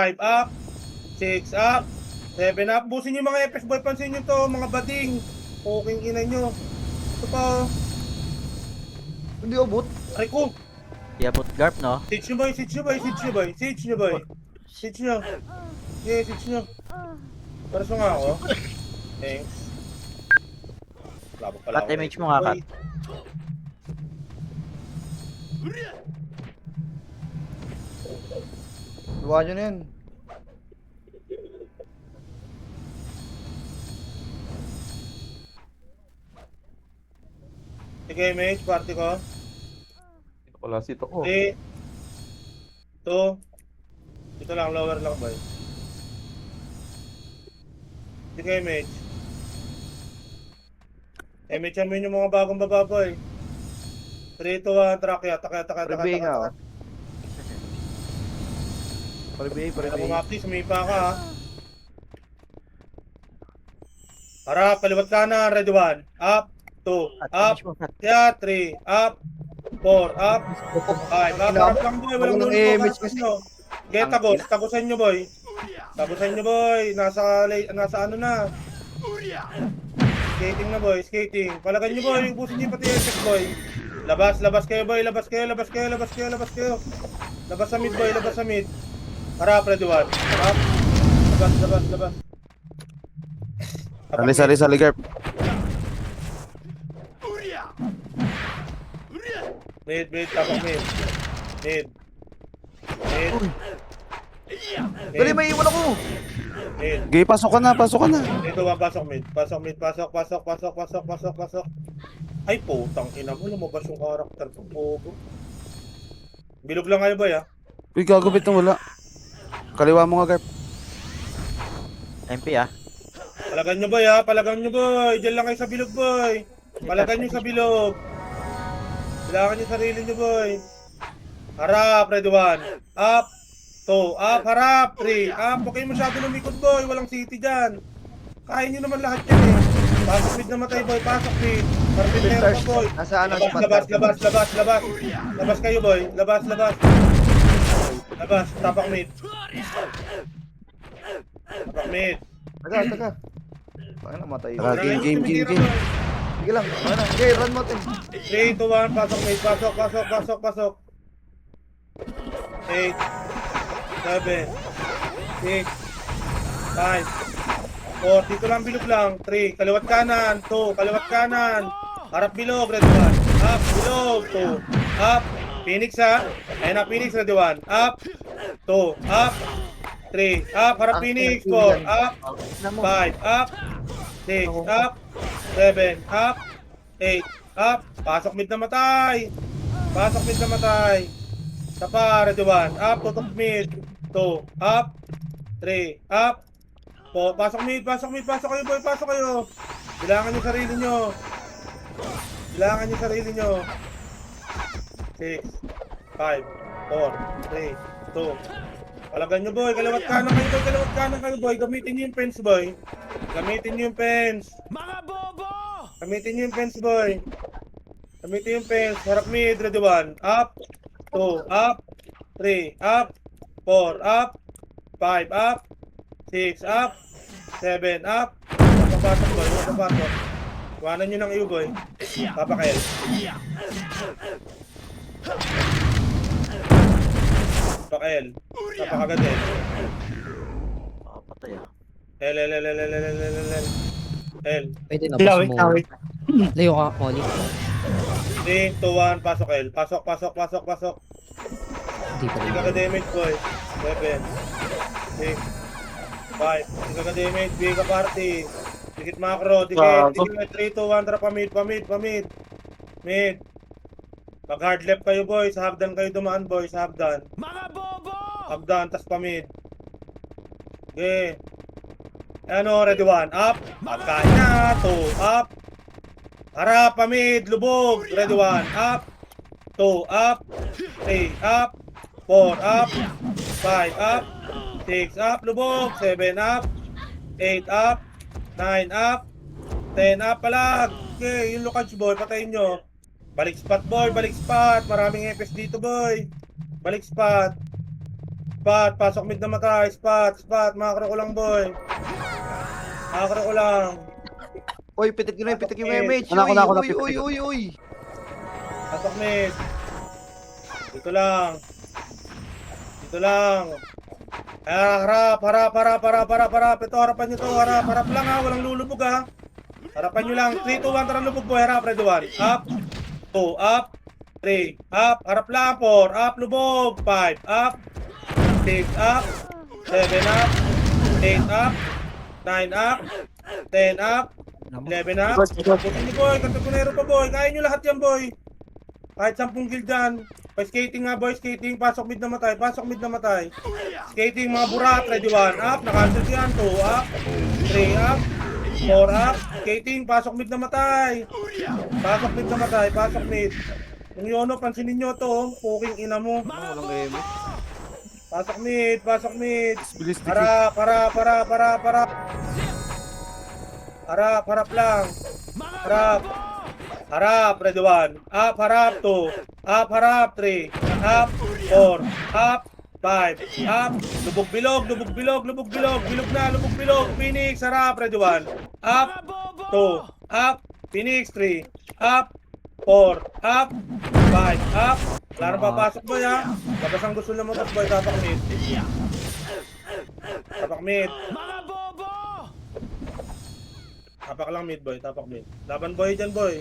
5 up, 6 up, 7 up. Busin nyo mga FS boy, pansin nyo to, mga bading. Puking ina nyo. Ito pa. Hindi abot. Aray ko. Iabot Garp, no? Siege nyo boy, siege nyo boy, siege nyo boy, siege nyo boy. Siege nyo. Yeah, siege nyo. Paraso nga ako. Thanks. Labo pala Cut image mo nga, cut. Luwa nyo na yan. Sige, image, party ko. Wala si Toko. 3, 2, dito lang, lower lang boy. Sige, image. Image, amin yung mga bagong baba boy. 3, 2, 1, track ya, Pare-bay nga, oh. Pare-bay, Kaya pare-bay. bumapti, sumipa ka ha. Harap, kaliwat kanan, ready 1. Up, 2, Cut up, image mo, cut. kaya 3, up, 4, up, 5. Harap lang boy, walang Walang nulo image po, nyo. Kaya tagos, tagusan nyo boy. Tagusan nyo boy, nasa ano na. Skating na boy, skating. Palagan nyo boy, ubusin nyo pati effect boy. Labas kayo boy, labas kayo. Labas sa mid boy, labas sa mid. Harap, ready 1. Harap. Labas. Sali, Garp. Mid, tapak mid. Mid. Dali, may iwan ako. Mid. Gay, pasok ka na. Dito ba, pasok mid. Pasok. Ay, putang ina mo, lumabas yung karakter ko. Pogo. Bilog lang kayo boy ha. Uy, gagabit na wala. Kaliwa mo nga, Garp. MP, ah. Palagan nyo boy. Diyan lang kayo sa bilog boy. Palagan nyo sa bilog. Kailangan nyo sarili nyo boy. Harap, ready 1. Up, 2, up, harap, 3. Up, huwag kayo masyado lumikot boy. Walang city dyan. Kaya nyo naman lahat yan eh. Pasok mid namatay boy, pasok mid. Parang meron pa boy. Nasa ano, Labas. Labas kayo boy. Labas. Tapak mid. Taga. Baka namatay. Taga. Game. Sige lang. Ano na? Okay, run mo, Tim. 3, 2, 1, pasok mid. Pasok. 8, 7, 6, 5, 4, dito lang bilog lang. 3, kaliwat kanan. 2, kaliwat kanan. Harap bilog, ready 1. Up, bilog. 2, up. Phoenix ha. Ayun na, Phoenix, ready 1. Up, 2, up. 3, up. Harap Phoenix. 4, up. 5, up. 6, up. 7, up. 8, up. Pasok mid na matay. Tapa, ready 1. Up, tutok mid. 2, up. 3, up. 4, pasok mid. Pasok kayo boy, pasok kayo. Kailangan nyo sarili nyo. 6, 5, 4, 3, 2. Palagan nyo boy, kaliwat kanan kayo boy. Gamitin nyo yung fence boy. Gamitin nyo yung fence boy. Harap mid, ready 1. Up, 2, up, 3, up, 4, up, 5, up, 6, up, 7, up. Papasok boy, papasok. Iwanan nyo ng iyo boy. Papakael. Napakagad eh. Patay, ah. L. Pwede na ba sumuha? Layo ka, Molly. 3, 2, 1, pasok L. Pasok. Hindi pa Hindi rin. ka damage boy. 7, 6, 5. Hindi ka damage, bigay ka party. Dikit macro, dikit. 3, 2, 1, tara pamid. Mid. Mag hard left kayo boy, sa hagdan kayo dumaan boy, sa hagdan. Hagdan, tas pamid. Okay. Ano, ready 1, up. Pagkain na, 2, up. Harap, pamid, lubog. Ready 1, up. 2, up. 3, up. 4, up. 5, up. 6, up, lubog. 7, up. 8, up. 9, up. 10, up, palag. Okay, yung Lucas boy, patayin nyo. Balik spot boy, balik spot. Maraming FS dito boy. Balik spot. Spot, pasok mid na matay. Spot, makro ko lang, boy. Makro ko lang. Oy, pitik yun, pitik yung MH. Ako na, Uy. Pasok mid. Dito lang. Harap. Ito, harapan nyo to. Harap lang ha. Walang lulubog ha. Harapan nyo lang. 3, 2, 1, tara lubog boy. Harap, ready 1. Up. 2, up. 3, up. Harap lang. 4, up. Lubog. 5, up. 6, up. 7, up. 8, up. 9, up. 10, up. 11, up. Putin nyo boy. Kantagunero pa boy. Kaya nyo lahat yan boy. Kahit 10 kill dyan. Pa-skating nga boy, skating. Pasok mid na matay. Skating mga burat. Ready 1. Up. Nakancel yan. 2 up. 3 up. 4 up. Skating. Pasok mid na matay. Pasok mid. Yung Yono, pansinin nyo to. Puking ina mo. Walang MH. Pasok mid. Bilis, Harap lang. Harap, ready 1. Up, harap 2. Up, harap 3. Up, 4. Up, 5. Up, lubog bilog. Phoenix, harap, ready 1. Up, 2. Up, Phoenix 3. Up, 4. Up, 5. Up. Klaro papasok boy ha. Labas ang gusto lumabas boy. Tapak mid. Tapak lang mid boy. Laban boy dyan boy.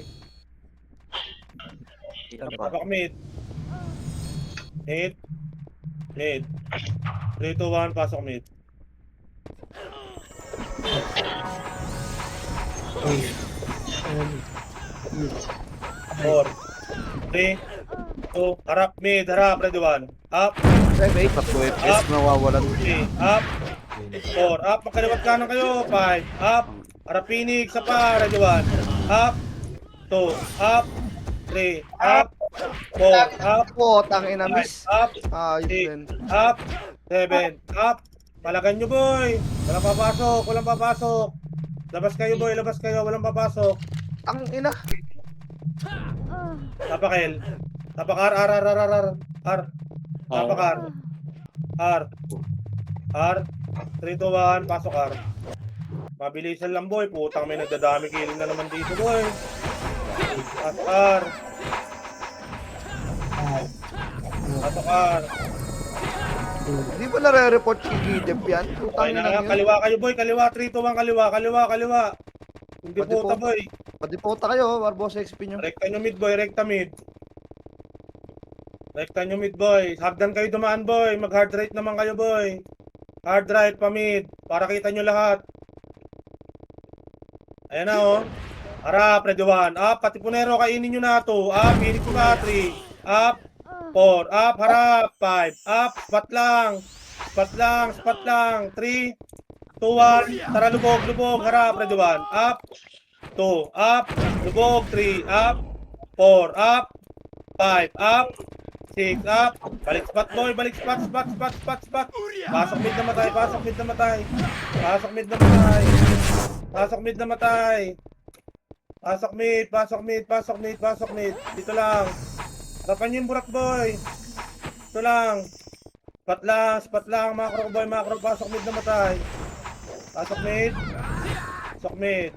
Tapak mid. Mid. 3, 2, 1, pasok mid. Four. 3, 2, harap mid, ready 1. Up, Tatlo FPS nawawalan. 3, up, 4, up, magkaliwat kanan kayo, 5, up, harap Phoenix, sa pa, ready 1. Up, 2, up, 3, up, 4, up, Po, tangina 5, miss. up, Ayos 6, din. up, 7, up. Palagan nyo boy. Walang papasok. Labas kayo boy, walang papasok. Tangina. Tapak L. Tapak R. Tapak R. 3, 2, 1, pasok R. Mabilisan lang boy, putang may nagdadami killing na naman dito boy. Pasok R. Hindi ba nare-report si Gidep yan? Okay Putang na, ina yun. kaliwa kayo boy, 3, 2, 1, kaliwa. Hindi Pati puta po. boy. Pati puta kayo, Barbosa XP nyo. Rekta nyo mid boy, rekta mid. Hagdan kayo dumaan boy, mag hard right naman kayo boy. Hard right pa mid, para kita nyo lahat. Ayan na oh. Harap, ready 1. Up, Katipunero, kainin nyo na to. Up, Phoenix ka, 3. Up, 4. Up, harap, 5. Up, spot lang. 3, 2, 1. Tara, lubog. Harap, ready 1. Up, 2. Up, lubog, 3. Up, 4. Up, 5. Up, 6. Up. Balik spot boy, spot. Pasok mid na matay. Pasok mid. Dito lang. Harapan niyo yung burak boy. Dito lang. Spot lang. Macro boy, pasok mid na matay. Pasok mid. Mid.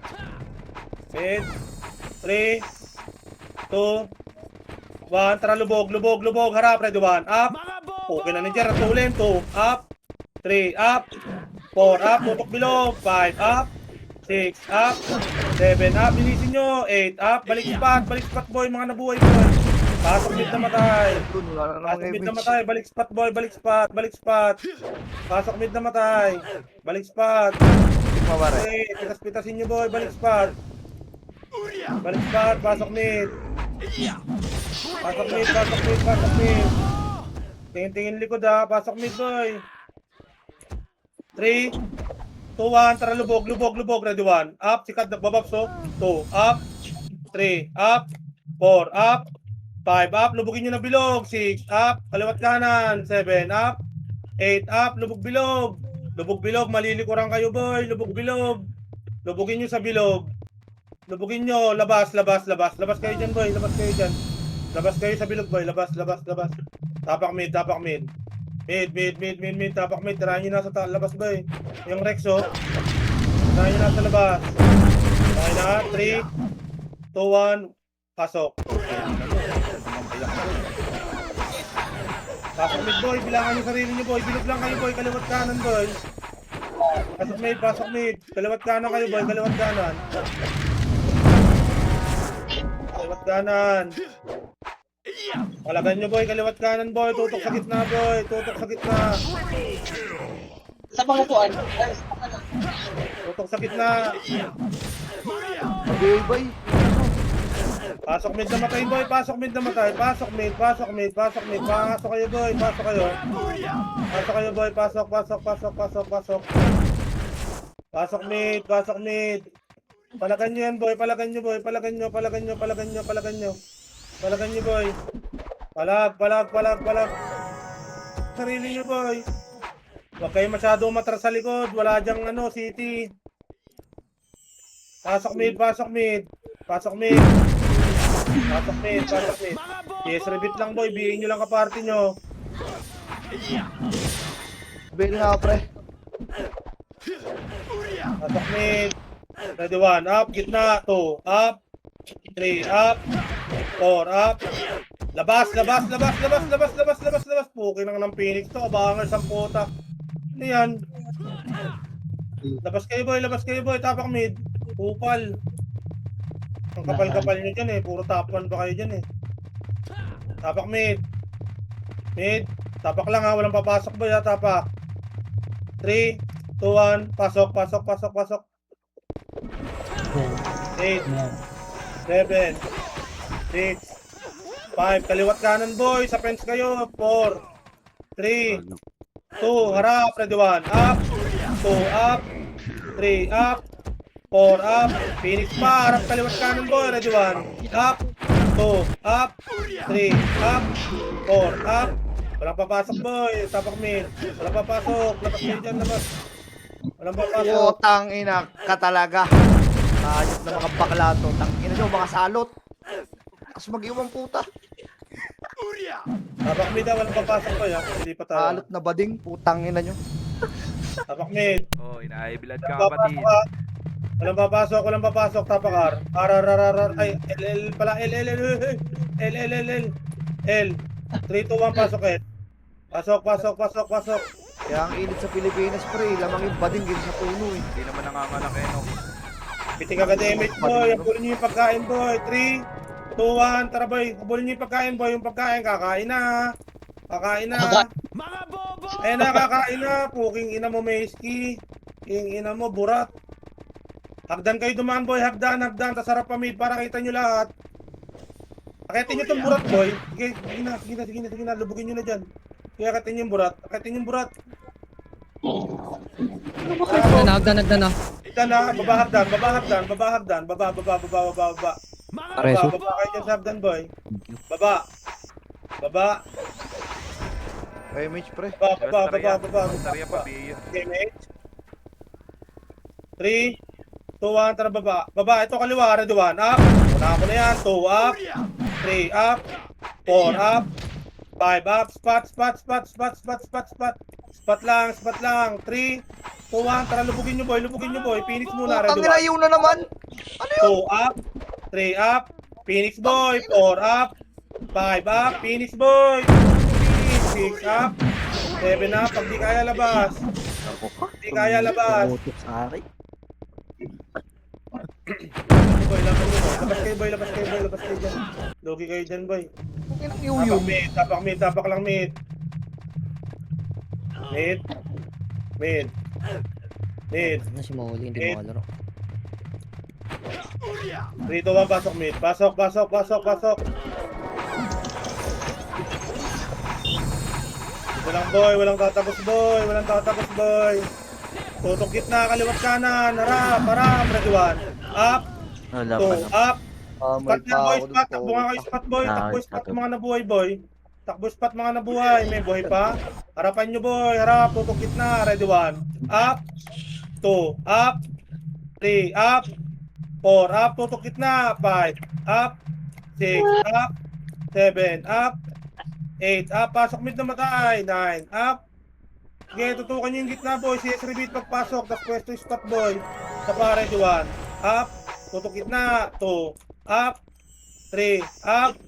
3, 2, 1. Tara, lubog. Harap, ready 1. Up. Okay na ni Jer. Tulin. 2. Up. 3. Up. 4. Up. Tutok bilog. 5. Up. 6. Up. 7. Up. Bilisin nyo. 8. Up. Balik spot boy. Mga nabuhay boy. Pasok mid na matay. Dun, wala na namang MH. Balik spot boy. Balik spot. Pasok mid na matay. Balik spot. Mawari. Okay. Pitas-pitasin nyo boy. Balik spot. Pasok mid. Tingin likod ha. Pasok mid boy. 3, 2, 1. Tara, lubog. Ready 1. Up. Sikat na bababso. 2. Up. 3. Up. 4. Up. 5. Up. Lubugin nyo na bilog. 6. Up. Kaliwat kanan. 7. Up. 8. Up. Lubog bilog. Malilikuran kayo boy. Lubugin nyo sa bilog. Lubugin nyo. Labas kayo dyan boy. Labas kayo sa bilog boy. Labas. Tapak mid. Mid. Tapak mid. Tirahan nyo na sa labas, boy. Yung Rex, oh. Tirahan nyo na sa labas. Okay na. 3, 2, 1. Pasok. Pasok mid, boy. Bilangan yung sarili nyo, boy. Bilog lang kayo, boy. Kaliwat kanan, boy. Pasok mid, pasok mid. Kaliwat kanan kayo, boy. Kaliwat kanan. Kaliwat kanan. Palagan nyo, boy. Kaliwat kanan, boy. Tutok sa gitna, boy. Tutok sa gitna. Sa pangupuan. Tutok sa gitna. Mag-iibay. Pasok mid na matay, boy. Pasok mid na matay. Pasok mid. Pasok kayo, boy. Pasok kayo. Pasok kayo, boy. Pasok. Pasok mid. Palagan nyo yan, boy. Palagan nyo, boy. Palagan nyo, boy. Palag. Sarili nyo, boy. Huwag kayo masyadong matras sa likod. Wala dyang city. Pasok mid. Yes, repeat lang, boy. Bihin nyo lang kaparty nyo. Bili na, pre. Pasok mid. Ready, 1. Up. Gitna. 2. Up. 3. Up. 4. Up. Labas. Pukin lang ng Phoenix to. Abangers ang puta. Ano yan? Labas kayo, boy. Tapak mid. Kupal. Ang kapal-kapal nyo dyan, eh. Puro top 1 pa kayo dyan, eh. Tapak mid. Tapak lang, ha. Walang papasok, boy, ha. Tapak. 3, 2, 1. Pasok. 8, 7, 6, 5. Kaliwat kanan, boy. Sa fence kayo. 4, 3, 2. Harap. Ready, 1. Up. 2. Up. 3. Up. 4. Up. Phoenix pa. Harap kaliwat kanan, boy. Ready, 1. Up. 2. Up. 3. Up. 4. Up. Walang papasok, boy. Tapak mid. Walang papasok. Labas kayo dyan, labas. Walang papasok. Utang ina ka talaga. Ayos na mga bakla to. Tang ina nyo, mga salot. Tapos mag-iwang puta. Tapak mid, ha. Walang papasok, boy, ha. Hindi pa tayo. Salot na bading, putang ina nyo. Tapak mid. Oh, inaibilad ka Walang kapatid. papasok, ha. Walang papasok, tapakar. Ay, L pala, L. 3, 2, 1, pasok, L. Pasok. Kaya ang init sa Pilipinas, pre. Lamang yung bading game sa puno eh. Hindi naman nanganganak eh, no? Piting agad damage, boy. Habulin nyo yung pagkain, boy. 3, 2, 1, tara, boy. Habulin nyo yung pagkain, boy. Yung pagkain, kakain na. Kakain na. Ayan na, kakain na. Puking ina mo, Meski. King ina mo, burat. Hagdan kayo dumaan, boy. Hagdan. Tas harap pa mid para kita nyo lahat. Akitin nyo itong burat, boy. Sige na. Lubugin nyo na dyan. Kaya akitin nyo yung burat. Nagdan na. Hagdan na. Babahagdan. Baba. Pareso. Baba kayo dyan sa hagdan, boy. Baba. Image, pre. Baba. Tarya pa, biya. Damage. 3, 2, 1, tara baba. Baba, ito kaliwa, ready 1, up. Una ko na yan, 2 up. 3 up. 4 up. 5 up. Spot lang. 3, 2, 1, tara lubugin nyo, boy. Phoenix muna, ready Putang ina, 1. yun na naman. Ano yun? 2 up. 3 up. Phoenix boy, 4 up. 5 up. Phoenix boy. 6 up. 7 up. Pag di kaya labas. Boy, labas kayo dyan. Logi kayo dyan, boy. Inang yun. Tapak lang mid. Na si Molly, hindi mo kalaro. 3, 2, 1, pasok mid. Pasok. Ito lang, boy. Walang tatapos, boy. Tutok gitna, kaliwat kanan. Harap. Ready 1. Up. Wala 2, pa na. up. May Spot na, boy. tao Spot. Takbo nga kayo, spot, boy. Takbo spot mga nabuhay, boy. May buhay pa. Harapan nyo, boy. Harap. Tutok gitna. Ready 1. Up. 2. Up. 3. Up. 4. Up. Tutok gitna. 5. Up. 6. Up. 7. Up. 8, up, pasok mid na matay. 9, up. Sige, tutukan nyo yung gitna, boy. CS repeat pagpasok, tapos pwesto yung spot, boy. Sa pare, 1, up. Tutok gitna, 2, up. 3, up.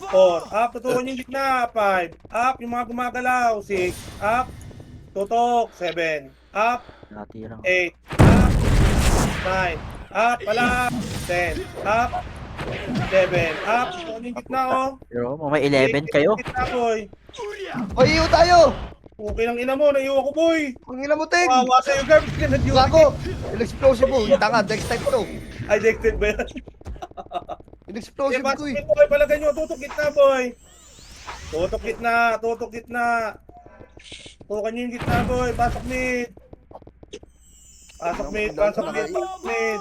4, up. Tutukan yung gitna, 5, up. Yung mga gumagalaw, 6, up. Tutok, 7, up. Natirang. 8, up. 9, up. Pala, 10, up. 7, up. Tutukan yung gitna, oh. Pero may 11 kayo. Gitna, boy. Oy, iyo tayo! Okay lang ina mo, naiiwan ko, boy. Ang ina mo, Ting! Wawa sa'yo, Garbs. Gago! In-explosive tanga, next time to. Ay, dicted ba yan? In-explosive Pasok ko eh. mid, boy. Palagan nyo. Tutok gitna, boy. Tutok gitna. Tutok gitna. Tukan nyo yung gitna, boy. Pasok mid. Pasok mid. Pasok mid. Pasok mid.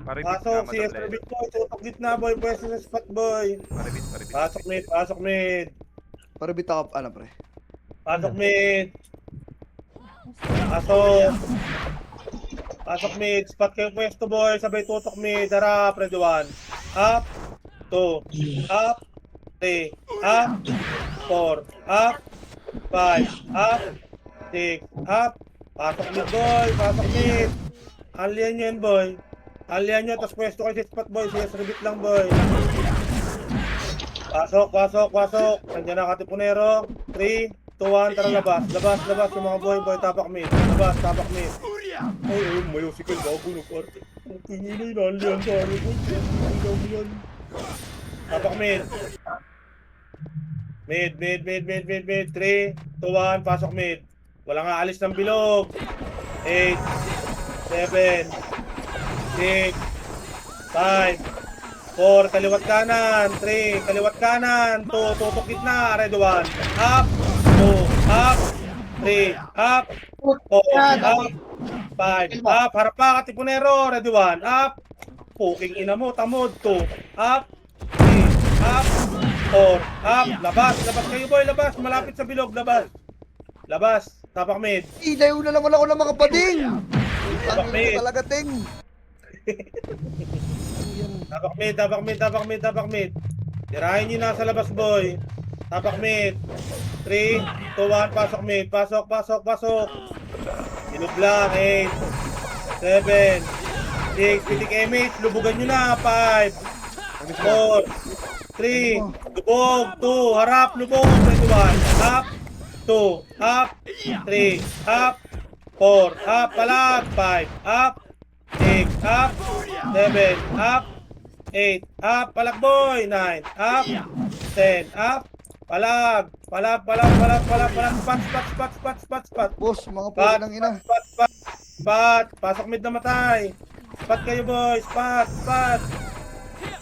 Paribit Pasok. na, CS madam repeat, boy. Tutok gitna, boy. Pwesto sa spot, boy. Paribit. Pasok mid. Pasok mid. Para bita ka, ano pre? Pasok mid. Pasok. Pasok mid. Spot kayo pwesto, boy. Sabay tutok mid. Harap. Ready 1. Up. 2. Up. 3. Up. 4. Up. 5. Up. 6. Up. Pasok mid, boy. Pasok mid. Alian nyo yan, boy. Alian nyo. Tapos pwesto kayo sa spot, boy. CS repeat lang, boy. Pasok, pasok, pasok. Nandiyan na Katipunero. 3, 2, 1, tara labas. Labas, labas yung mga boy, tapak mid. Labas, tapak mid. Ay, ayun, mayo si Kel, bago na parte. Ang tingin na, nalian sa ano boy. Tapak mid. Mid. 3, 2, 1, pasok mid. Wala nga alis ng bilog. 8, 7, 6, 5, 4, kaliwat kanan. 3, kaliwat kanan. 2, tutok gitna. Red 1. Up. 2, up. 3, up. 4, up. 5, up. Harap pa, Katipunero. Red 1. Up. Puking ina mo. Tamod. 2, up. 3, up. 4, up. Labas. Labas kayo, boy. Labas. Malapit sa bilog. Labas. Labas. Tapak mid. Ilayo na naman ako ng mga pading! Tapak Ang mid. ina talaga, Ting! Tapak mid. Tirahin nyo na sa labas, boy. Tapak mid. 3, 2, 1, pasok mid. Pasok. Ilog lang. 8, 7, 6, pitik image. Lubugan nyo na. 5, 4, 3, lubog. 2, harap, lubog. 1, up. 2, up. 3, up. 4, up. Palag. 5, up. 6, up. 7, up. 8, up. Palag, boy. 9, up. 10, up. Palag. Spot. Boss, mga puta ng ina. Spot. Pasok mid na matay. Spot kayo, boy. Spot.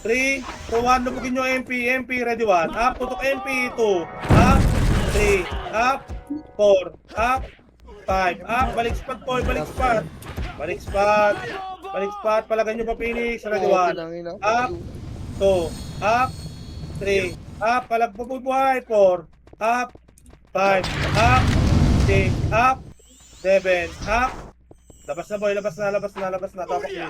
3, 2, 1. Lubugin nyo MP. Ready 1. Up. Tutok MP. 2, up. 3, up. 4, up. 5, up. Balik spot, boy. Balik spot. Palagan nyo pa finish. Ready 1. Up. 2, up. 3, up. Palag pa buhay. 4, up. 5, up. 6, up. 7, up. Labas na, boy. Labas na. Tapak mid.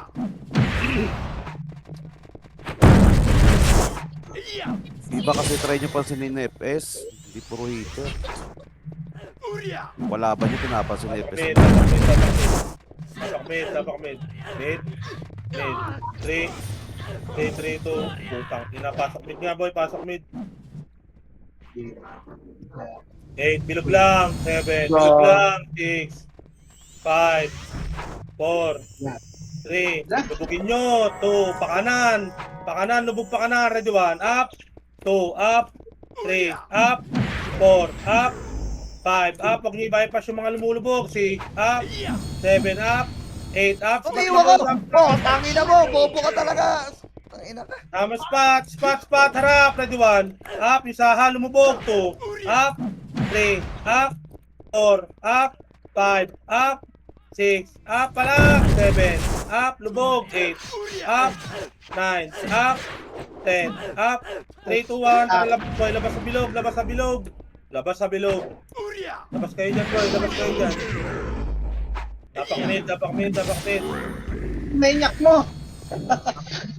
Iba kasi try nyo pansinin na FPS. Hindi puro hito. Wala ba nyo pinapansin na FPS? Tapak mid. Mid. 3, 2. Putang. Pasok mid nga, boy. Pasok mid. 8, bilog lang. 7, bilog lang. 6, 5, 4, 3, lubugin nyo. 2, pakanan. Lubog pakanan. Ready 1, up. 2, up. 3, up. 4, up. 5, up. Huwag nyo i-bypass yung mga lumulubog. 6, up. 7, up. 8, up. Umiiwan ka! Oh, tangina mo! Bobo ka talaga! Tangina ka! Tama, spot. Harap. Ready 1, up. Isaha, lumubog. 2, up. 3, up. 4, up. 5, up. 6, up. Palag. 7, up. Lubog. 8, up. 9, up. 10, up. 3, 2, 1. Tara, labas, boy. Labas sa bilog. Labas kayo dyan, boy. Tapak mid. Maniac mo.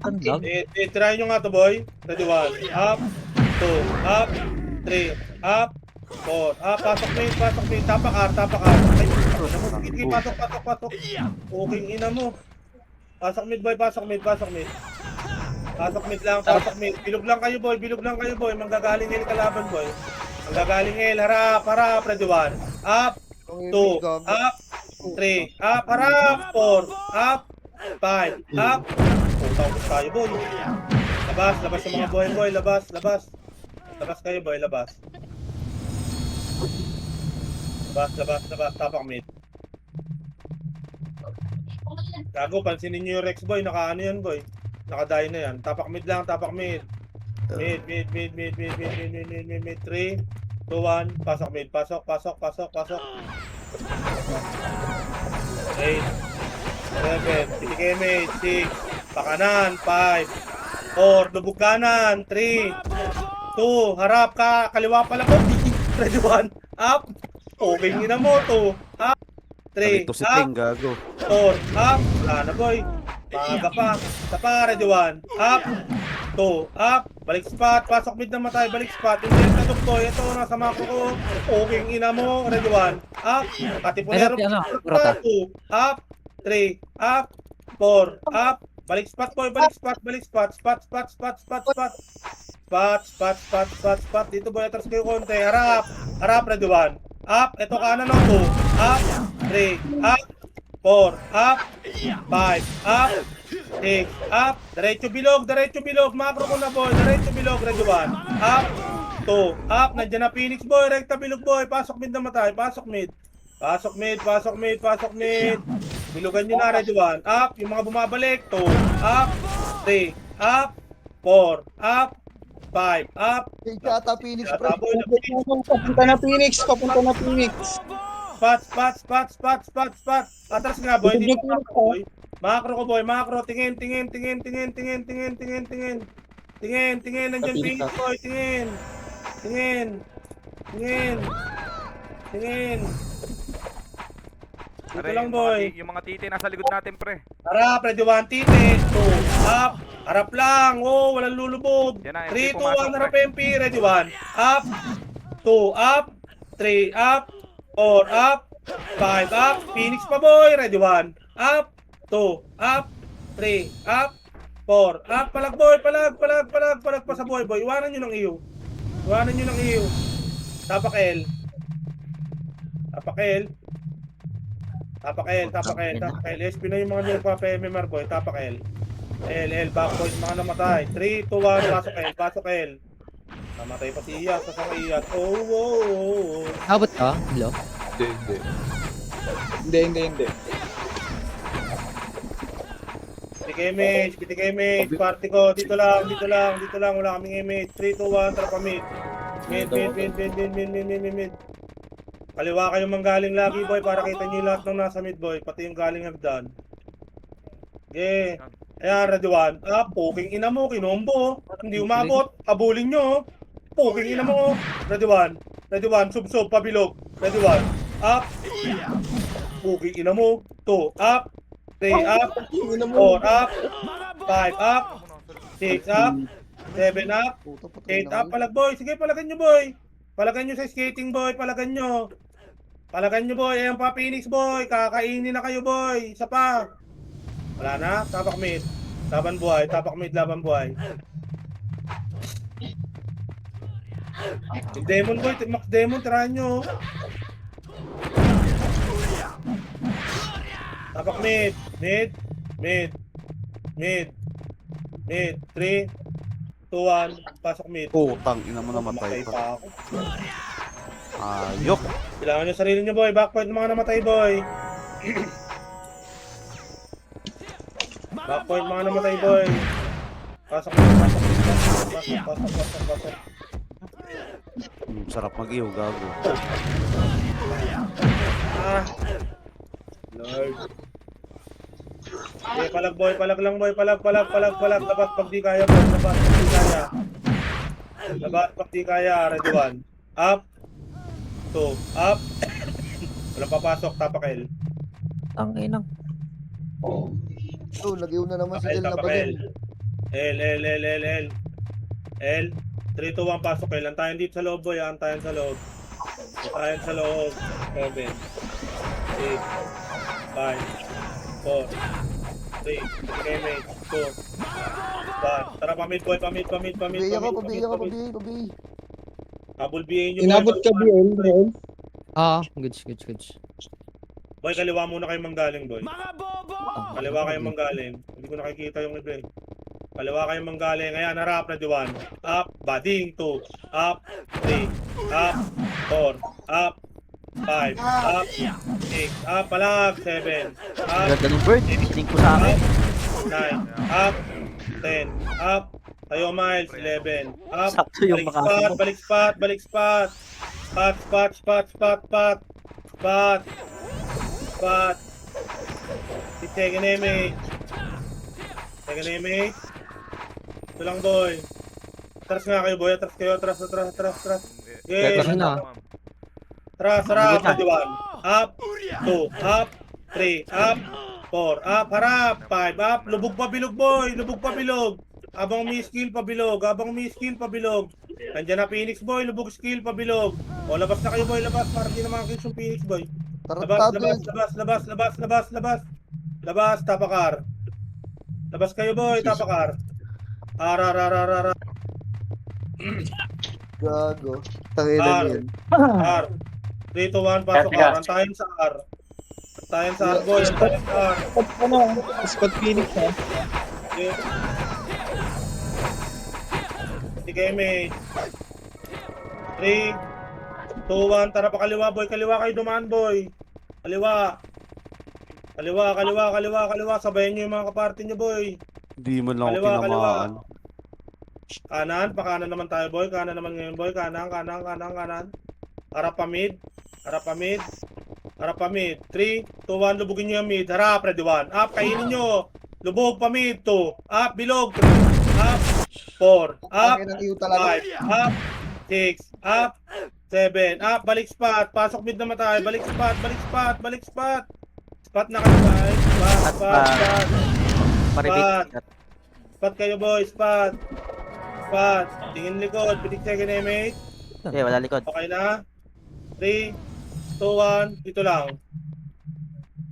Ang lag. Try nyo nga to, boy. Ready 1, up. 2, up. 3, up, 4, up, pasok mid, tapak R. Ay, sige, pasok. Okay, ina mo. Pasok mid, boy, pasok mid. Pasok mid lang, pasok mid. Bilog lang kayo, boy. Manggagaling L kalaban, boy. Manggagaling L, harap, ready 1. Up, 2, up, 3, up, harap, 4, up, 5, up. Tapos tayo, boy. Labas yung mga boy, labas. Labas kayo, boy, labas. Labas, tapak mid. Gago, pansinin nyo yung Rex, boy. Naka-ano yan, boy. Naka-die na yan. Tapak mid lang, mid. Mid. 3, 2, 1. Pasok mid. Pasok. 8, 7, pitikay mid. 6, pakanan. 5, 4, lubog kanan. 3, 2, harap ka. Kaliwa pala ko. Ready 1, up. Okay, na mo. 2, up. 3, Dito si up. Ting, gago. 4, up. Wala na, boy. Maaga pa. Tapa, ready 1. Up. 2, up. Balik spot. Pasok mid na matay. Balik spot. Hindi yung tatok, boy. Ito, nasa mako ko. Okay, ina mo. Ready 1. Up. Katipunero. 2, up. 3, up. 4, up. Balik spot, boy. Balik spot. Spot. Dito, boy. Atras kayo konti. Harap. Ready 1. Up. Ito kanan ng 2. Up. 3, up. 4, up, 5, up, 6, up, diretso bilog, makro ko na, boy, diretso bilog, ready 1, up, 2, up, nandiyan na Phoenix, boy, rekta bilog, boy, pasok mid na matay, pasok mid, bilugan nyo na, ready 1, up, yung mga bumabalik, 2, up, 3, up, 4, up, 5, up, Yata Phoenix, pre. boy, Papunta na Phoenix. Spots. Atras nga, boy. Dito makro, boy. Makro. Tingin. Nandiyan Phoenix, boy. Tingin. Dito lang, boy. Yung mga titi nasa likod natin, pre. Harap, ready 1, titi. 2, up. Harap lang. Oh, walang lulubog. 3, Yan na, 2, MP 1, pumasok, harap pre. MP. Ready 1, up. 2, up. 3, up. 4, up. 5, up. Phoenix pa, boy. Ready 1, up. 2, up. 3, up. 4, up. Palag, boy. Palag pa sa boy. Iwanan nyo ng iyo. Tapak L. SP na yung mga nyo pa PMMR, boy. Tapak L. Back boys, mga namatay. 3, 2, 1. Pasok L. Namatay pa si Iyas. Oh. Abot ka, Blo? Hindi. Pitik image. Party ko. Dito lang. Wala kaming image. 3, 2, 1. Tara pa mid. Mid. Kaliwa kayo manggaling lagi, boy, para kita nyo yung lahat ng nasa mid, boy. Pati yung galing hagdan. Okay. Ayan, ready 1. Poking ina mo, kinombo. Hindi umabot. Abulin nyo. Poking ina mo. Ready 1. Sub, pabilog. Ready 1. Up. Poking ina mo. 2, up. 3, up. 4, up. 5, up. 6, up. 7, up. 8, up. Palag, boy. Sige, palagan nyo, boy. Palagan nyo sa skating, boy. Palagan nyo, boy. Ayan pa, Phoenix, boy. Kakainin na kayo, boy. Isa pa. Wala na. Tapak mid. Laban buhay. Yung Demon, boy. Max Demon, tirahan nyo. Tapak mid. Mid. 3, 2, 1. Pasok mid. Putang, ina mo namatay pa. pa ako. Ayok. Kailangan nyo sarili nyo, boy. Backpoint ng mga namatay, boy. Backpoint mga namatay, boy. Pasok. Sarap mag-iw, gago. Lord. Okay, palag, boy. Palag lang, boy. Palag. Labat pag di kaya, boy. Labat pag di kaya. Ready 1. Up. 2, up. Walang papasok, tapak L. Tanginang. Nagyaw na naman si L na Tapak bagay. L. L. 3, 2, 1, pasok kayo. Lantayan dito sa loob, boy. Antayan sa loob. Antayan sa loob. 7, 8, 5, 4, 3, okay, mate. 2, 1. Tara, pamid, boy. Pamid. Pabigay ako, pabigay. Habol BA nyo, Inabot boy. ka, BL, Raul. Ah, goods. Boy, kaliwa muna kayo manggaling, boy. Kaliwa kayo manggaling. Hindi ko nakikita yung iba eh. Kaliwa kayo manggaling. Ayan, harap na diwan. Up, bading, 2. Up, 3. Up, 4. Up, 5. Up, 6. Up, palag, 7. Up, Ganda ng bird. Sining ko sa akin. 9. Up, 10. Up, tayo miles, 11. Up, Sakto yung balik makasa spot, mo. balik spot, balik spot. Spot. Second image. Ito lang, boy. Atras nga kayo, boy. Atras kayo. Atras. Yes. Tara na. Atras, harap. Diwan. Up. 2. Up. 3. Up. 4. Up. Harap. 5. Up. Lubog pa bilog, boy. Abang may skill pabilog. Nandiyan na Phoenix, boy. Lubog skill pabilog. O, labas na kayo, boy. Labas. Para di na makakita yung Phoenix, boy. Labas, tapakar. Labas kayo, boy, tapakar. Ar. Gago. Tangina R. yan. R. 3, 2, 1, pasok R. Antayin sa R, boy. Antayin sa R. Spot Phoenix, ha? Okay. Sige, mate. 3, 2, 1. Tara pa kaliwa, boy. Kaliwa kayo dumaan, boy. Kaliwa. Sabayan nyo yung mga kaparty nyo, boy. Hindi man lang ako Kaliwa. tinamaan. Kanan naman tayo, boy. Kanan naman ngayon, boy. Kanan. Harap pa mid. 3, 2, 1, lubugin nyo yung mid. Harap, ready 1. Up, kainin nyo. Lubog pa mid. 2. Up, bilog. 3. Up. 4. Up. Tangina ng iyo talaga. 5. Up. 6. Up. 7. Up. Balik spot. Pasok mid naman tayo. Balik spot. Spot na kayo, guys. Spot. Maribig. Spot kayo, boy. Spot. Tingin likod. Pitik second image. Okay, wala likod. Okay na. 3, 2, 1. Dito lang.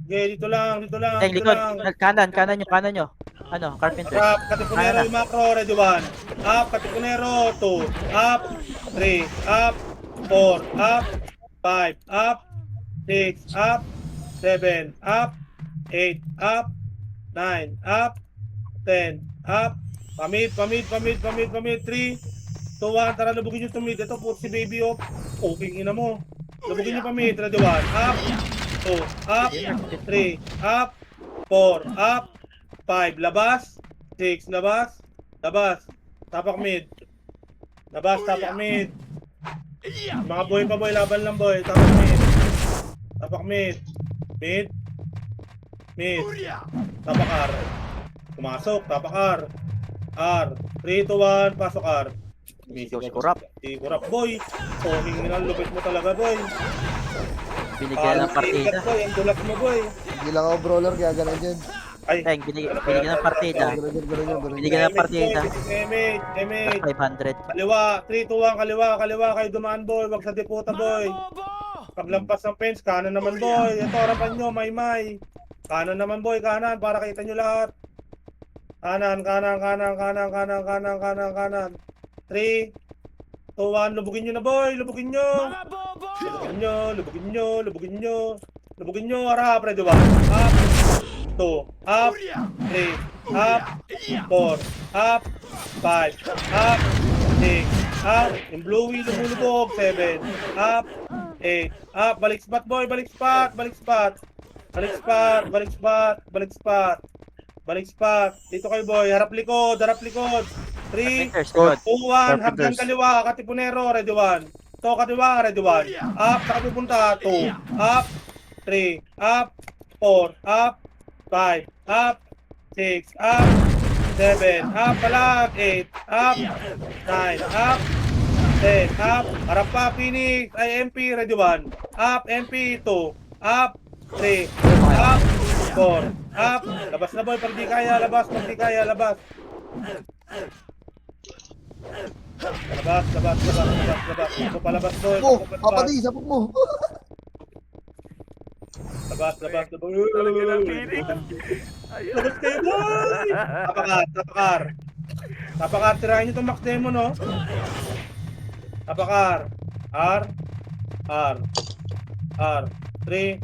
Okay, dito lang. Eh, likod. Kanan nyo. Ano, carpenter. Up, Katipunero yung macro, ready 1. Up, Katipunero, 2. Up, 3. Up, 4. Up, 5. Up, 6. Up, 7. Up, 8. Up, 9. Up, 10. Up, pamid. 3, 2, 1. Tara, lubugin nyo tumid. Ito po si baby oh. Okay, ina mo. Lubugin nyo pamid, ready 1. Up, 2. Up, 3. Up, 4. Up, 5. Labas. 6. Labas. Tapak mid. Mga boy pa, boy. Laban lang, boy. Tapak mid. Mid. Tapak R. Pumasok. Tapak R. 3, 2, 1. Pasok R. Ikaw si Kurap. Boy. Poking na lupit mo talaga, boy. Binigyan ng partida. Boy. Ang dulas mo, boy. Hindi lang ako brawler, kaya ganun dyan. Ay. Teng, binigyan ng partida. Ganun. Binigyan ng partida. Emate. 500. Kaliwa, 3, 2, 1, kaliwa kayo dumaan, boy. Wag sa deputa, boy. Paglampas ng fence, kanan naman, boy. Ito, harapan nyo, may. Kanan naman, boy, kanan, para kita nyo lahat. Kanan. 3, 2, 1, lubugin nyo na, boy. Lubugin nyo, harap, ready 1. Up, 2, up, 3, up, 4, up, 5, up, 6, up, yung bluey lumulubog, 7, up, 8, up, balik spot, boy, balik spot. Dito kayo, boy, harap likod. 3, 2, Carpenters, likod. 1, hanggang kaliwa, Katipunero, ready 1. To, kaliwa, ready 1. Up, saka pupunta, 2, up, 3, up, 4, up, 5, up, 6, up, 7, up, palag, 8, up, 9, up, 10, up, harap pa, Phoenix, MP, ready 1, up, MP, 2, up, 3, up, 4, up, labas na, boy, pag di kaya, labas. Labas. Ako palabas boy. Oh, Ako palabas. papadi, sapok mo. Labas. Talagyan ng pinig. Ayun. Labas kayo boy. Tapakar, tirahin nyo itong max demo, no? Tapakar. R. 3,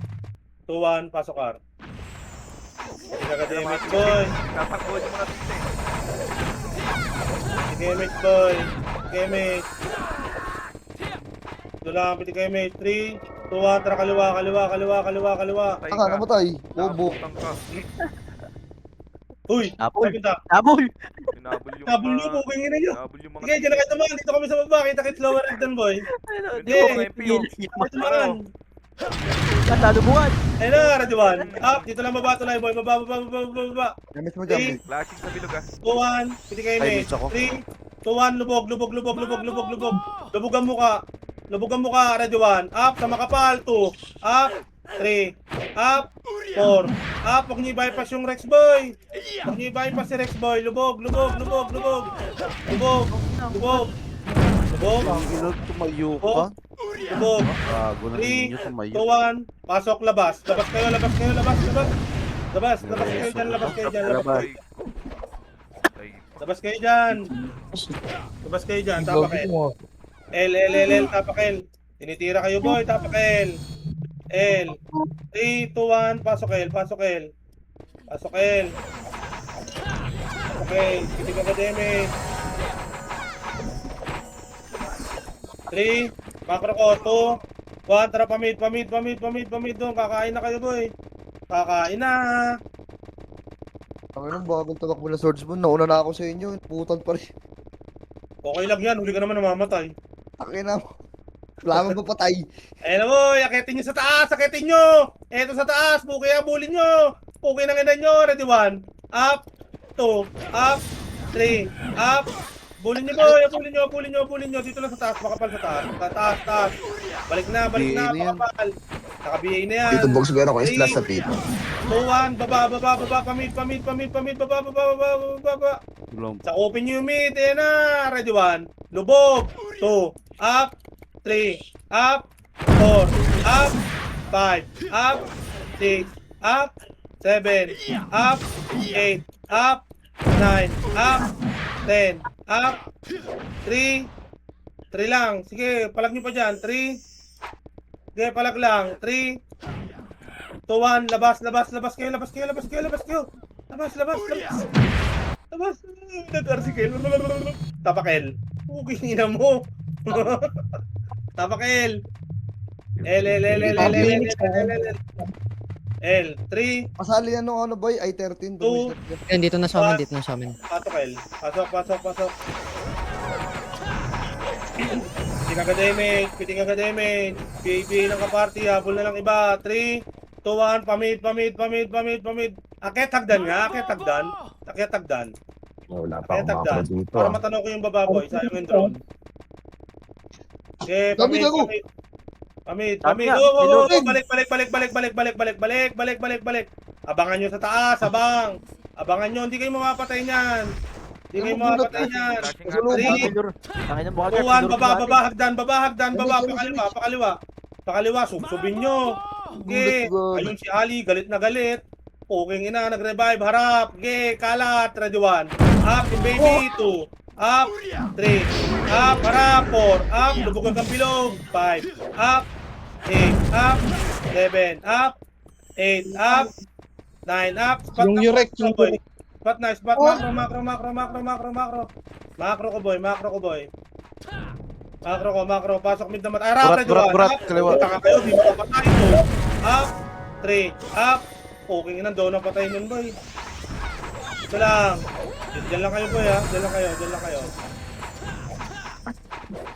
2, 1, pasok R. Hindi ka damage boy. Tatakbo yung mga tinte. Damage boy. Damage. Ito lang, piti damage. 3, 2, 1, tara kaliwa. Patay Taka, namatay. Bobo. Nakaputang ka. Uy, Napol. sabi ta. Nabol! Sinabol yung Nabul nyo, mga... bukingin na nyo. Sinabol yung mga... Sige, dyan na kayo tumahan. Dito kami sa baba. Kita-kits lower end dun, boy. Hindi Sige. mo mga MPO. Kami tumahan. Lalubungan! Ayun na, Radwan. Up, dito lang baba tulay, boy. Baba. Damage mo dyan, 3, boy. Flashing sa bilog ah. 2, 1. Piti kayo, Ay, mate. miss ako. 3, 2, 1. Lubog. Lubogan mo ka, Radwan. Up, sa makapal. 2, up. 3, up. 4, up. Huwag niyo i-bypass yung Rex, boy. Huwag niyo i-bypass si Rex, boy. Lubog. Ang ina, tumayo ka. Lubog. Gago na 3, ninyo 2, tumayo. 1, pasok, labas. Labas kayo. Labas kayo dyan. Labas kayo dyan. Tapak L. Tapak L. Tinitira kayo, boy. Tapak L. 3, 2, 1, pasok L. Okay, kitig ka damage. 3, makro ko, 2, 1, tara pamid doon. Kakain na kayo, boy. Kakain na. Ang anong bagong tamakbo na swordsman. Nauna na ako sa inyo. Putan pa rin. Okay lang yan, huli ka naman namamatay. Takin na mo. Wala man papatay. Ayun na, boy, akitin nyo sa taas, Eto sa taas, puki, abulin nyo. Puki ng ina nyo, ready 1. Up, 2, up, 3, up. Bulin nyo, boy, abulin nyo. Dito lang sa taas, makapal sa taas. Taas. Balik na, BA na yan. makapal. Naka-BA na yan. Dito box meron ko yung slash sa pit. 2, 1, baba, pamid, baba. Tulong. Sa open nyo yung mid, ayan na, ready 1. Lubog, 2, up, 3, up, 4, up, 5, up, 6, up, 7, up, 8, up, 9, up, 10, up, 3 lang. Sige, palag nyo pa dyan. 3. Sige, palag lang. 3, 2, 1. Labas kayo. Labas. Nag-arsikel. Tapak-L. Puking ina mo. Tapak-L. L. 3. Pasali yan nung ano boy, I-13. Two. Yan, dito na sa amin. Pasok, L. Pasok. Piting aga damage. PAP ng kaparty. Habol na lang iba. 3, 2, 1. Pamid. Akit hagdan. Wala Akit hagdan. Para matanong ko yung bababoy. Sayang yung drone. Okay, Dami pamid. ako. Pamid. Dami nga. Oo. Balik. Abangan nyo sa taas, Abangan nyo, hindi kayo mamapatay niyan. Flashing Tangin ng buhagar. Tuwan, baba, hagdan, pakaliwa, subsubin nyo. Okay, ayun si Ali, galit na galit. Puking ina, nag-revive, harap. Okay, kalat, ready 1. Up, yung baby, 2. Up, 3. Up, harap, 4. Up, lubugan kang bilog. 5. Up, 8. Up, 7. Up, 8. Up, 9. Up. Yung Yurek, yung Yurek. Spot na, makro. Makro ko, boy. Makro. Pasok mid naman. Ay, harap, ready 1. Burat, Up, kaliwa. taka kayo, di mo kapatay ito. Up, 3. Up. Okay nga doon ang patay nun, boy. Ito lang. Diyan lang kayo, boy, ha. Diyan lang kayo.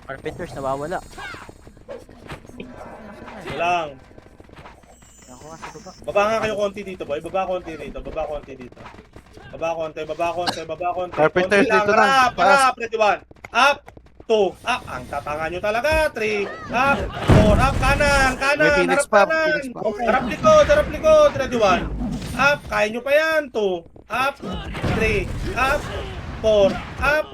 Carpenters nawawala. Ito lang. Ako nga sa baba. Baba nga kayo konti dito, boy. Baba konti dito. Baba konti. Carpenters, Konti lang. dito na. Harap. Ready 1. Up. 2. Up. Ang tatangan nyo talaga. 3. Up. 4. Up. Kanan. May Phoenix Harap pa. kanan. Phoenix pa. Harap likod. Ready 1. Up. Kaya nyo pa yan. 2. Up. 3. Up. 4. Up.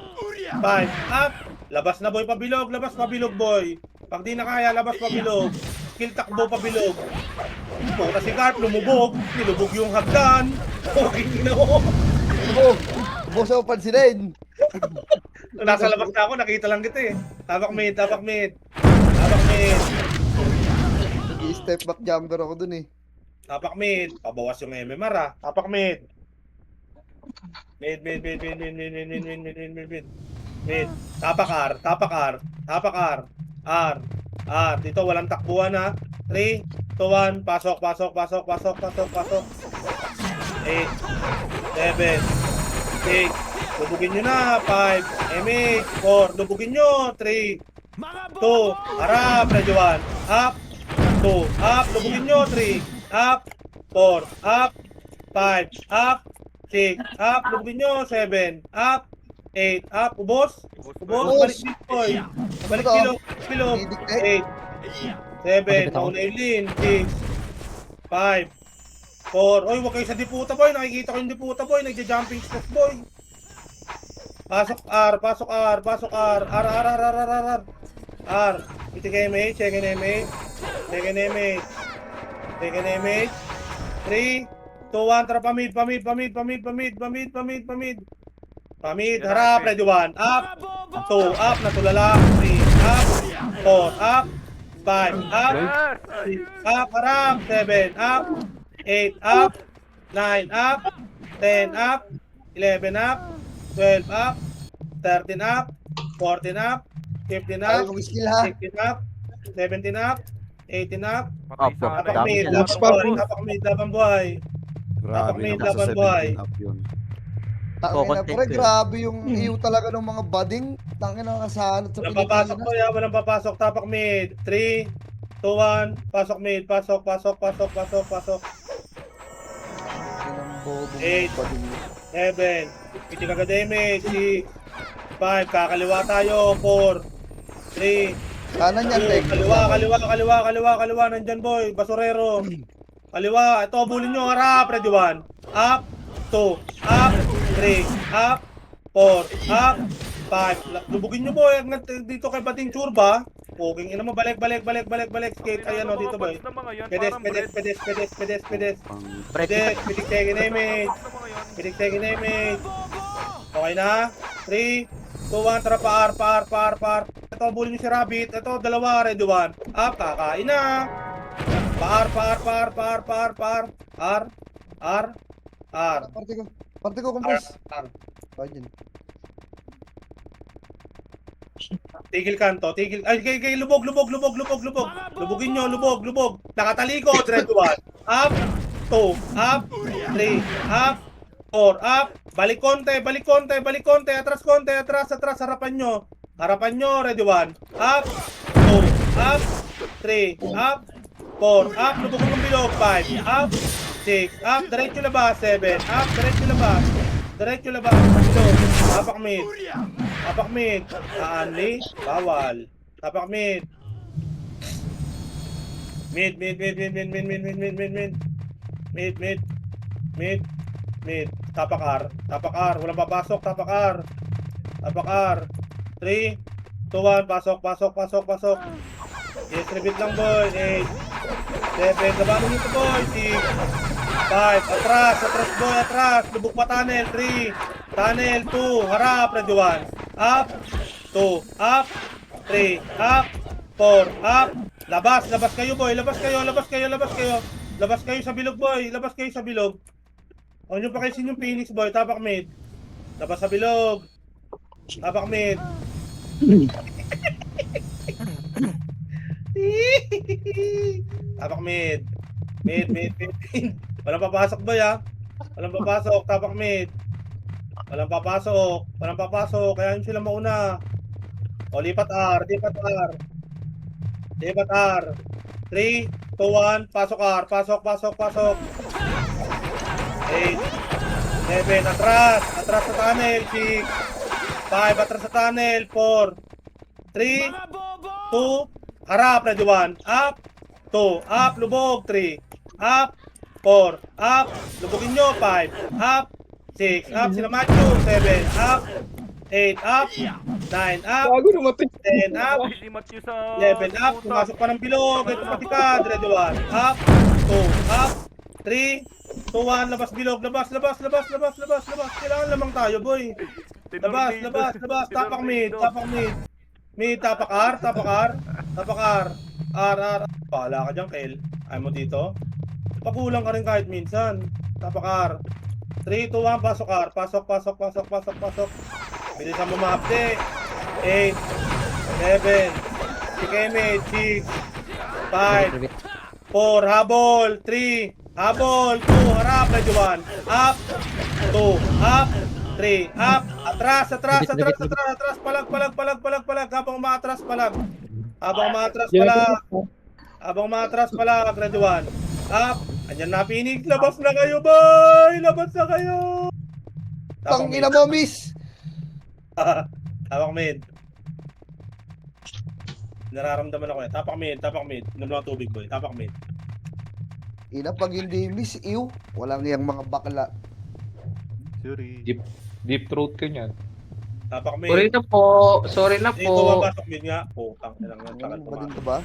5. Up. Labas na boy, pabilog. Labas, pabilog boy. Pag di na kaya, labas, pabilog. Skill takbo, pabilog. Puta si Carp, lumubog. Nilubog yung hagdan. Okay, ginawa. Oh, boss ako pansinin. Nasa labas na ako, nakita lang kita eh. Tabak mid, tabak mid. Tabak mid. Step back jumper ako dun eh. Tapak mid. Pabawas yung MMR ah. Tapak mid. Mid. Mid. Tapak R. Tapak R. Tapak R. R. R. Dito walang takbuhan ha. 3, 2, 1. Pasok. 8, 7, 6. Lubugin nyo na. 5. MH. 4. Lubugin nyo. 3, 2. Harap. Ready 1. Up. 2. Up. Lubugin nyo. 3. Up. 4. Up. 5. Up. 6. Up. Lubugin nyo. 7. Up. 8. Up. Ubos. Ubos. Balik dito, boy. Balik bilog. Bilog. 8. 7. Mauna yung lean. 6. 5. 4. Oy, huwag kayo sa diputa, boy. Nakikita ko yung diputa, boy. Nagja-jumping steps, boy. Pasok R. Pasok R. Pasok R. R. R. Itik MH. Check in MH. Check in MH. Check in MH. 3, 2, 1. Tara, pamid. Pamid, harap, ready 1. Up. 2, up, natulala. 3, up. 4, up. 5, up. 6, up, harap. 7, up. 8, up. 9, up. 10, up. 11, up. 12, up. 13, up. 14, up. 15, Ayaw up. kong skill ha. 16 up. 17 up. 18 up. Opo, Tapak dami mid, sila. tapak mid, laban buhay. Grabe May na laban sa buhay. 17 up yun. Tangina, content pre, ko eh. grabe yung iyo talaga ng mga bading. Tangina kasanot sa Walang papasok po yan, walang papasok. Tapak mid. 3, 2, 1. Pasok mid. Pasok. Bobo, 8. bading. 7. Piti kagad damage. 6. 5. Kakaliwa tayo. 4. 3. Kanan yan, Tek. Kaliwa. Nandyan boy. Basurero. Kaliwa. Ito, bulin nyo. Harap. Ready 1. Up. 2. Up. 3. Up. 4. Up. 5. Lubugin nyo boy. Dito kay Bating Churba. Puking ina mo. Balik. Skate. Ayan o dito boy. Pedes. Ang Break Pedes. Pitik taking image. Okay na? 3, 2, 1. Tara par. Ito, bulin nyo si Rabbit. Ito, dalawa. Ready 1. Up. Kakain na. Par. R. Parte ko, kumpos. R. Ayun. Tigil kanto. Ay, kay lubog. Lubugin nyo, lubog. Nakatalikod. Ready 1. Up. 2. Up. 3. Up. 4. Up. Balik konti. Atras. Harapan nyo. Ready 1. Up. 2. Up. 3. Up. 4. Up. Lubog ng bilog. 5. Up. 6. Up. Diretso labas. 7. Up. Diretso labas. Bilog. Tapak mid. Aanli. Bawal. Tapak mid. Mid. Tapak R. Walang papasok. Tapak R. 3, 2, 1. Pasok. Yes, repeat lang boy. 8, 7. Labanan nyo ito boy. 6, 5. Atras boy. Lubog pa tunnel. 3. Tunnel. 2. Harap. Ready 1. Up. 2. Up. 3. Up. 4. Up. Labas kayo boy. Labas kayo sa bilog boy. Huwag nyo pakisin yung Phoenix boy. Tapak mid. Labas sa bilog. Tapak mid. Tapak mid. Walang papasok boy ha. Tapak mid. Walang papasok. Kaya yun sila mauna. O, lipat R. 3, 2, 1. Pasok R. Pasok. 8, 7. Atras sa tunnel. 6, 5. Atras sa tunnel. 4, 3, 2. Harap. Ready 1. Up. 2. Up. Lubog. 3. Up. 4. Up. Lubogin nyo. 5. Up. 6. Up. Sila Macho. 7. Up. 8 up, 9 up, Bago namatay. 10 up, Limat nyo sa... 11 up, pumasok pa ng bilog, ito pati ka, ready 1, up, 2, up, 3, 2, 1, labas bilog, labas, kailangan lamang tayo, boy. Labas, tapak mid, tapak R, R. Pahala ka dyan, Kel. Ayaw mo dito. Pagulang ka rin kahit minsan. Tapak R. 3, 2, 1, pasok R. Pasok. Bilisan mo ma-update. 8, 7, sikeme, 6, 5, 4, habol, 3, habol, 2, harap, ready 1, up, 2, up, 3, up, atras, palag, habang umaatras, palag, ready 1, up, andyan na, Phoenix, labas na kayo, boy, Tangina mo, miss! Tapak mid. Nararamdaman ako eh. Tapak mid. Inom lang tubig, boy. Tapak mid. Ina, pag hindi miss, ew. Walang yung mga bakla. Sorry. Deep throat ka niyan. Tapak mid. Sorry na po. Sorry na Dito po. ba pasok mid nga? Putang ilang yan. Takal Ano ba din tumakas. to ba?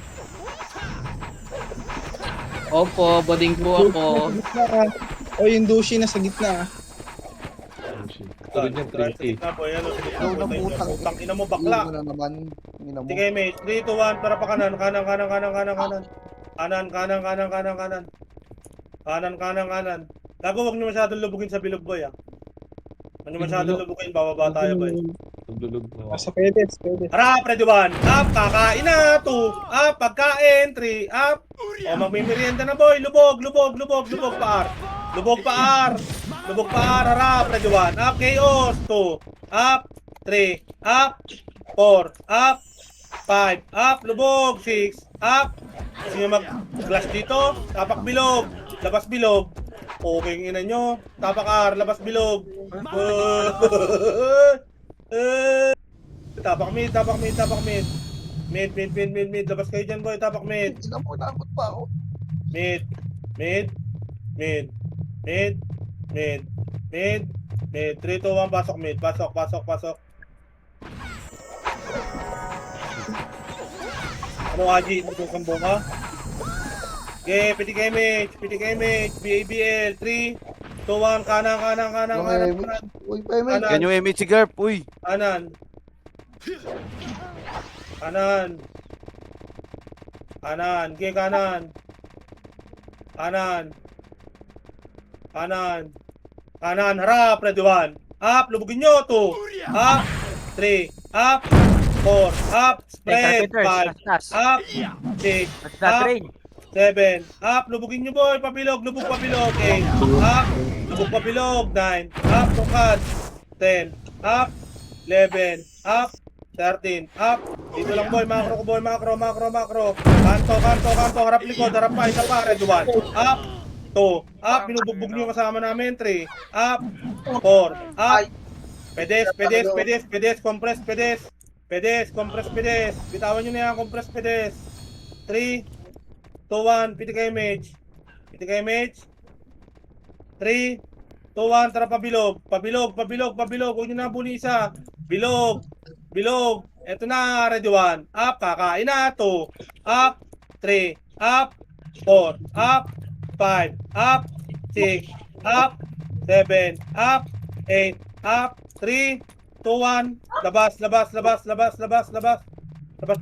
Opo, boding po ako. O yung Dushi na sa gitna. Tulad niyan, Try sa 3K. gitna, boy. Ano, sa gitna, Ikaw na putang putang. putang ina mo, bakla. Ina mo na naman. Ina mo. Sige, mate. 3, 2, 1. Para pa kanan. Kanan. Gago, wag nyo masyadong lubugin sa bilog, boy, ah. Wag nyo masyadong lubugin. Bababa tayo, boy. Tulog mo. Nasa pedes. Harap, ready 1. Up, kakain na. 2. Up, pagkain. 3. Up. O, magmimerienda na, boy. Lubog pa, R. Harap, ready 1. Up, chaos. 2. Up. 3. Up. 4. Up. 5. Up, lubog. 6. Up. Sino mag-flash dito? Tapak bilog. Labas bilog. Okay, ang ina nyo. Tapak R, labas bilog. Tapak mid. Mid. Labas kayo dyan, boy. Tapak mid. Ina mo, nakot pa ako. Mid. 3, 2, 1, pasok mid. Pasok. Ano, Haji? Magkukambong ka? Okay, PTK image, BABL, 3, 2, 1, kanan. Uy, payment. Kanan. Yan yung image si Garp, uy. Kanan. Okay, kanan. Harap, ready 1. Up, lubugin nyo, 2. Up, 3. Up, 4. Up, spread, 5. Up, 6. Up, 7. Up, lubugin nyo, boy. Lubog pabilog. 8. Up, lubog pabilog. 9. Up, tungkad. 10. Up, 11. Up, 13. Up. Dito lang, boy. Makro. Kanto. Harap likod. Harap pa. Isa pa. Red 1. Up. 2. Up. Binubugbog nyo kasama namin. 3. Up. 4. Up. Pedes. Compress. Bitawan nyo na yan. Compress pedes. 3. 2, 1. PTK image. 3. 2, 1. Tara pabilog. Huwag nyo na buni isa. Bilog. Eto na, ready 1. Up, kakain na. 2. Up. 3. Up. 4. Up. 5. Up. 6. Up. 7. Up. 8. Up. 3. 2, 1. Labas. Labas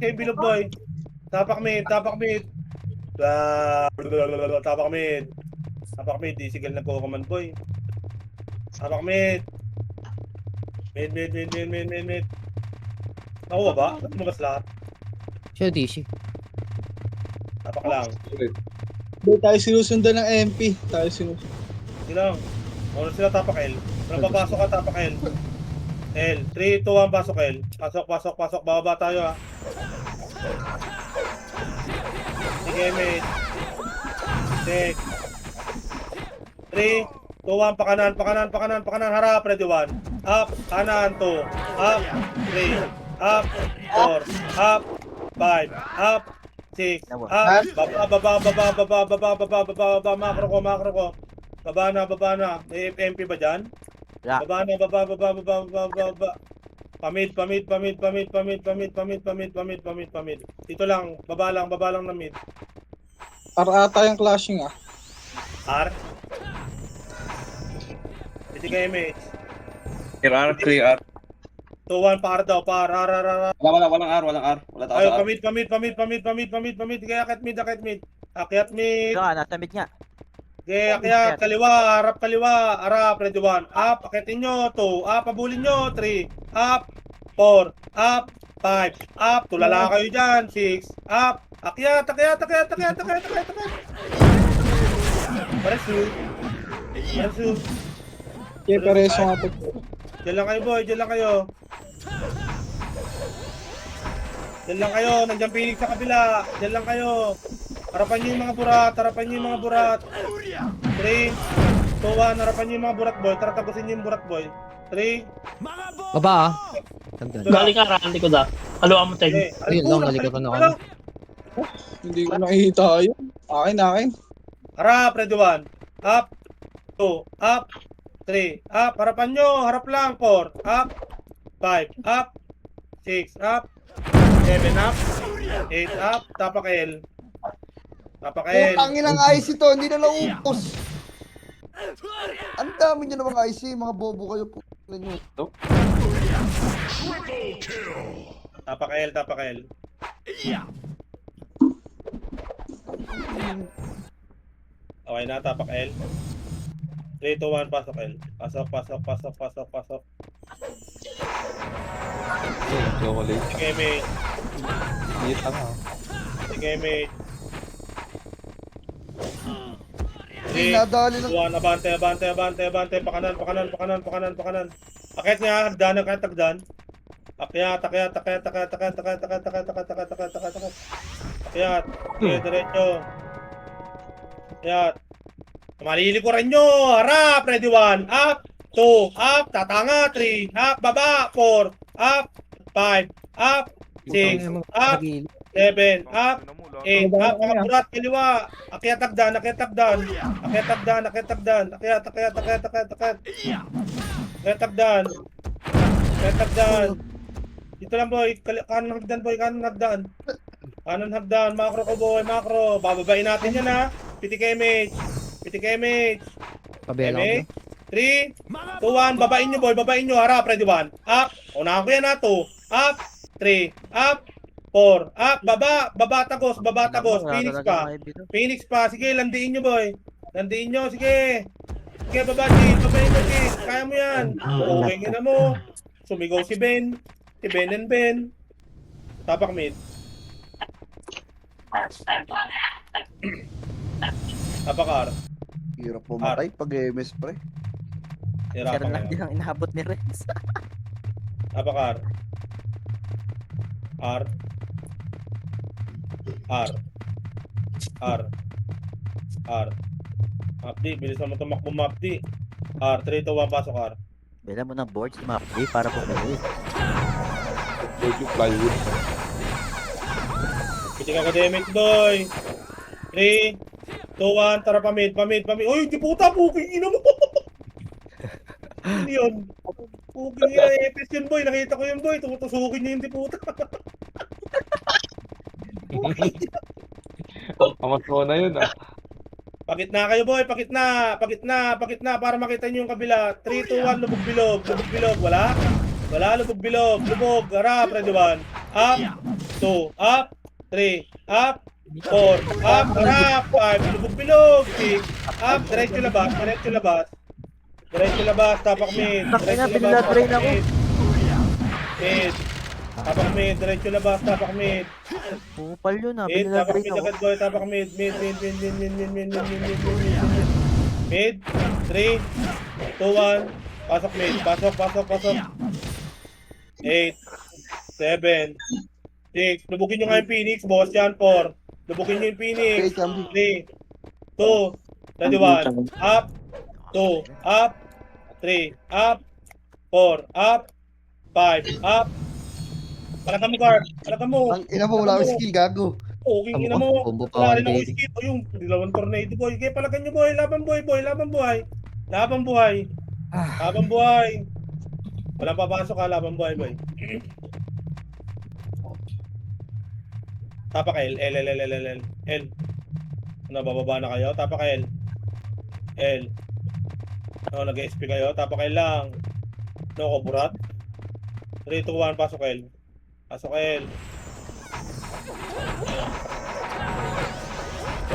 kayo bilog, boy. Tapak mid. Tapak mid. Di sigal na po command, boy. Tapak mid. Mid. Nakuha ba? Lumabas lahat. Siya DC. Tapak lang. Hindi tayo sinusundan ng MP. Hindi lang. Ano sila tapak L? Walang papasok ka tapak L. 3, 2, 1, pasok L. Pasok. Bababa tayo, ha. Sige, mate. 6. 3, 2, 1, pakanan. Harap, ready 1. Up, kanan, 2. Up, 3. Up, 4. Up, 5. Up, 6. Up, baba. Makro ko. Baba na. May MP ba dyan? Yeah. Baba. Pamid. Dito lang, baba lang na mid. Para ata yung clashing ah. R. Hindi kayo mate. Clear. 2-1 par daw, par. R. Walang R. Wala Ayo, pamid. Kaya akit mid. Akyat mid. Ito nga, nasa mid nga. Kaya akyat, kaliwa, harap, ready 1. Up, akitin nyo, 2. Up, pabulin nyo, 3. Up, 4. Up, 5. Up, tulala kayo dyan, 6. Up, akyat. Paresu. Kaya pareso nga po. Diyan lang kayo, boy. Diyan lang kayo. Nandiyan Phoenix sa kabila. Diyan lang kayo. Harapan niyo yung mga burat. 3, 2, 1. Harapan niyo yung mga burat, boy. Tara, tagusin niyo yung burat, boy. 3. Baba ah. Tagdan. Galing ka, ranti ko da. Haluan mo tayo. Ayun lang, nalikapan ako. Hindi ko nakikita yun. Akin. Harap, ready 1. Up. 2. Up. 3. Up. Harapan nyo. Harap lang. 4. Up. 5. Up. 6. Up. 7. Up. 8. Up. Tapak L. Putangin ang IC to, hindi na naupos. Ang dami nyo namang IC, mga bobo kayo po. Tapak L. Okay na, tapak L. 3, 2, 1, pasok L. Pasok. Sige, mate. Nadali ng... Buwan, abante. Pakanan. Akit nga, hagdan. Akyat. Sige, diretso. Akyat. Malilikuran nyo. Harap, ready 1. Up, 2, up, tatanga, 3, up, baba, 4, up, 5, up, 6, up, 7, up, 8, up, mga burat, kaliwa. Akyat tagdan. Akyat tagdan. Dito lang, boy. Kanan hagdan. Macro ko, boy. Bababain natin yan, ha. PTK image. Pabela ko. 3, 2, 1. Babain nyo, boy. Harap, ready 1. Up. Unahan ko yan, ha. 2. Up. 3. Up. 4. Up. Baba tagos. Phoenix pa. Sige, landiin nyo, boy. Sige. Sige, babain mo, Chis. Kaya mo yan. Okay na mo. Sumigaw si Ben. Si Ben and Ben. Tapak mid. Tapak R. Hirap pumatay pag MS pre. Pero Hirapan lang ka. din ang inaabot ni Renz. Tapak R. Mapdi, bilisan mo tumakbo, Mapdi. R, 3, 2, 1, pasok R. Bela mo ng boards, mapdi para pumili. Piti ka damage, boy. 3, 2, 1, tara pamid. Uy, di puta, puking ina mo. Hindi yun. Puking ina, epis yun, boy. Nakita ko yun, boy. Tumutusukin niya yung di puta. Amat ko na yun ah. Pakit na kayo, boy. Pakit na para makita niyo yung kabila. 3, 2, 1, lubog bilog. Wala, lubog bilog. Harap, ready 1. Up, 2, up, 3, up, 4, up, harap, 5, lubog bilog. 6, up, diretso labas. Tapak mid. Bakit nga, pinila-drain ako. Mid. Tapak mid, diretso labas, tapak mid. Pupal yun ah, Mid, tapak pinila-drain mid ako. agad, boy. Tapak mid. Mid. 3, 2, 1. Pasok mid. Pasok. 8, 7, 6. Lubugin nyo nga yung Phoenix, boss yan. 4. Lubugin nyo yung Phoenix. 3, 2, ready 1. Up, 2, up, 3, up, 4, up, 5, up. Palagam mo, guard. Palagam mo. Ang ina mo, wala akong skill, gago. Okay, ina mo. Combo pa Wala ako rin ako baby. skip. O yung dilawang tornado, boy. Kaya palagan nyo, boy. Laban buhay. Laban buhay. 3, 2, 1, pasok mid. 3, 2, 1, up, 2, up, 3, up, 4, up, 5, up. Palagam mo, guard. Palagam mo. Okay, ina mo. Wala rin ako skip. O yung dilawang tornado, boy. Kaya palagan nyo, boy. Laban buhay. Laban buhay. Walang papasok ha, laban buhay boy. Tapak L. L. Ano, bababa na kayo? Tapak L. L. No, nag-SP kayo? Tapak L lang. No, kuburat. 3, 2, 1, pasok L. Pasok L.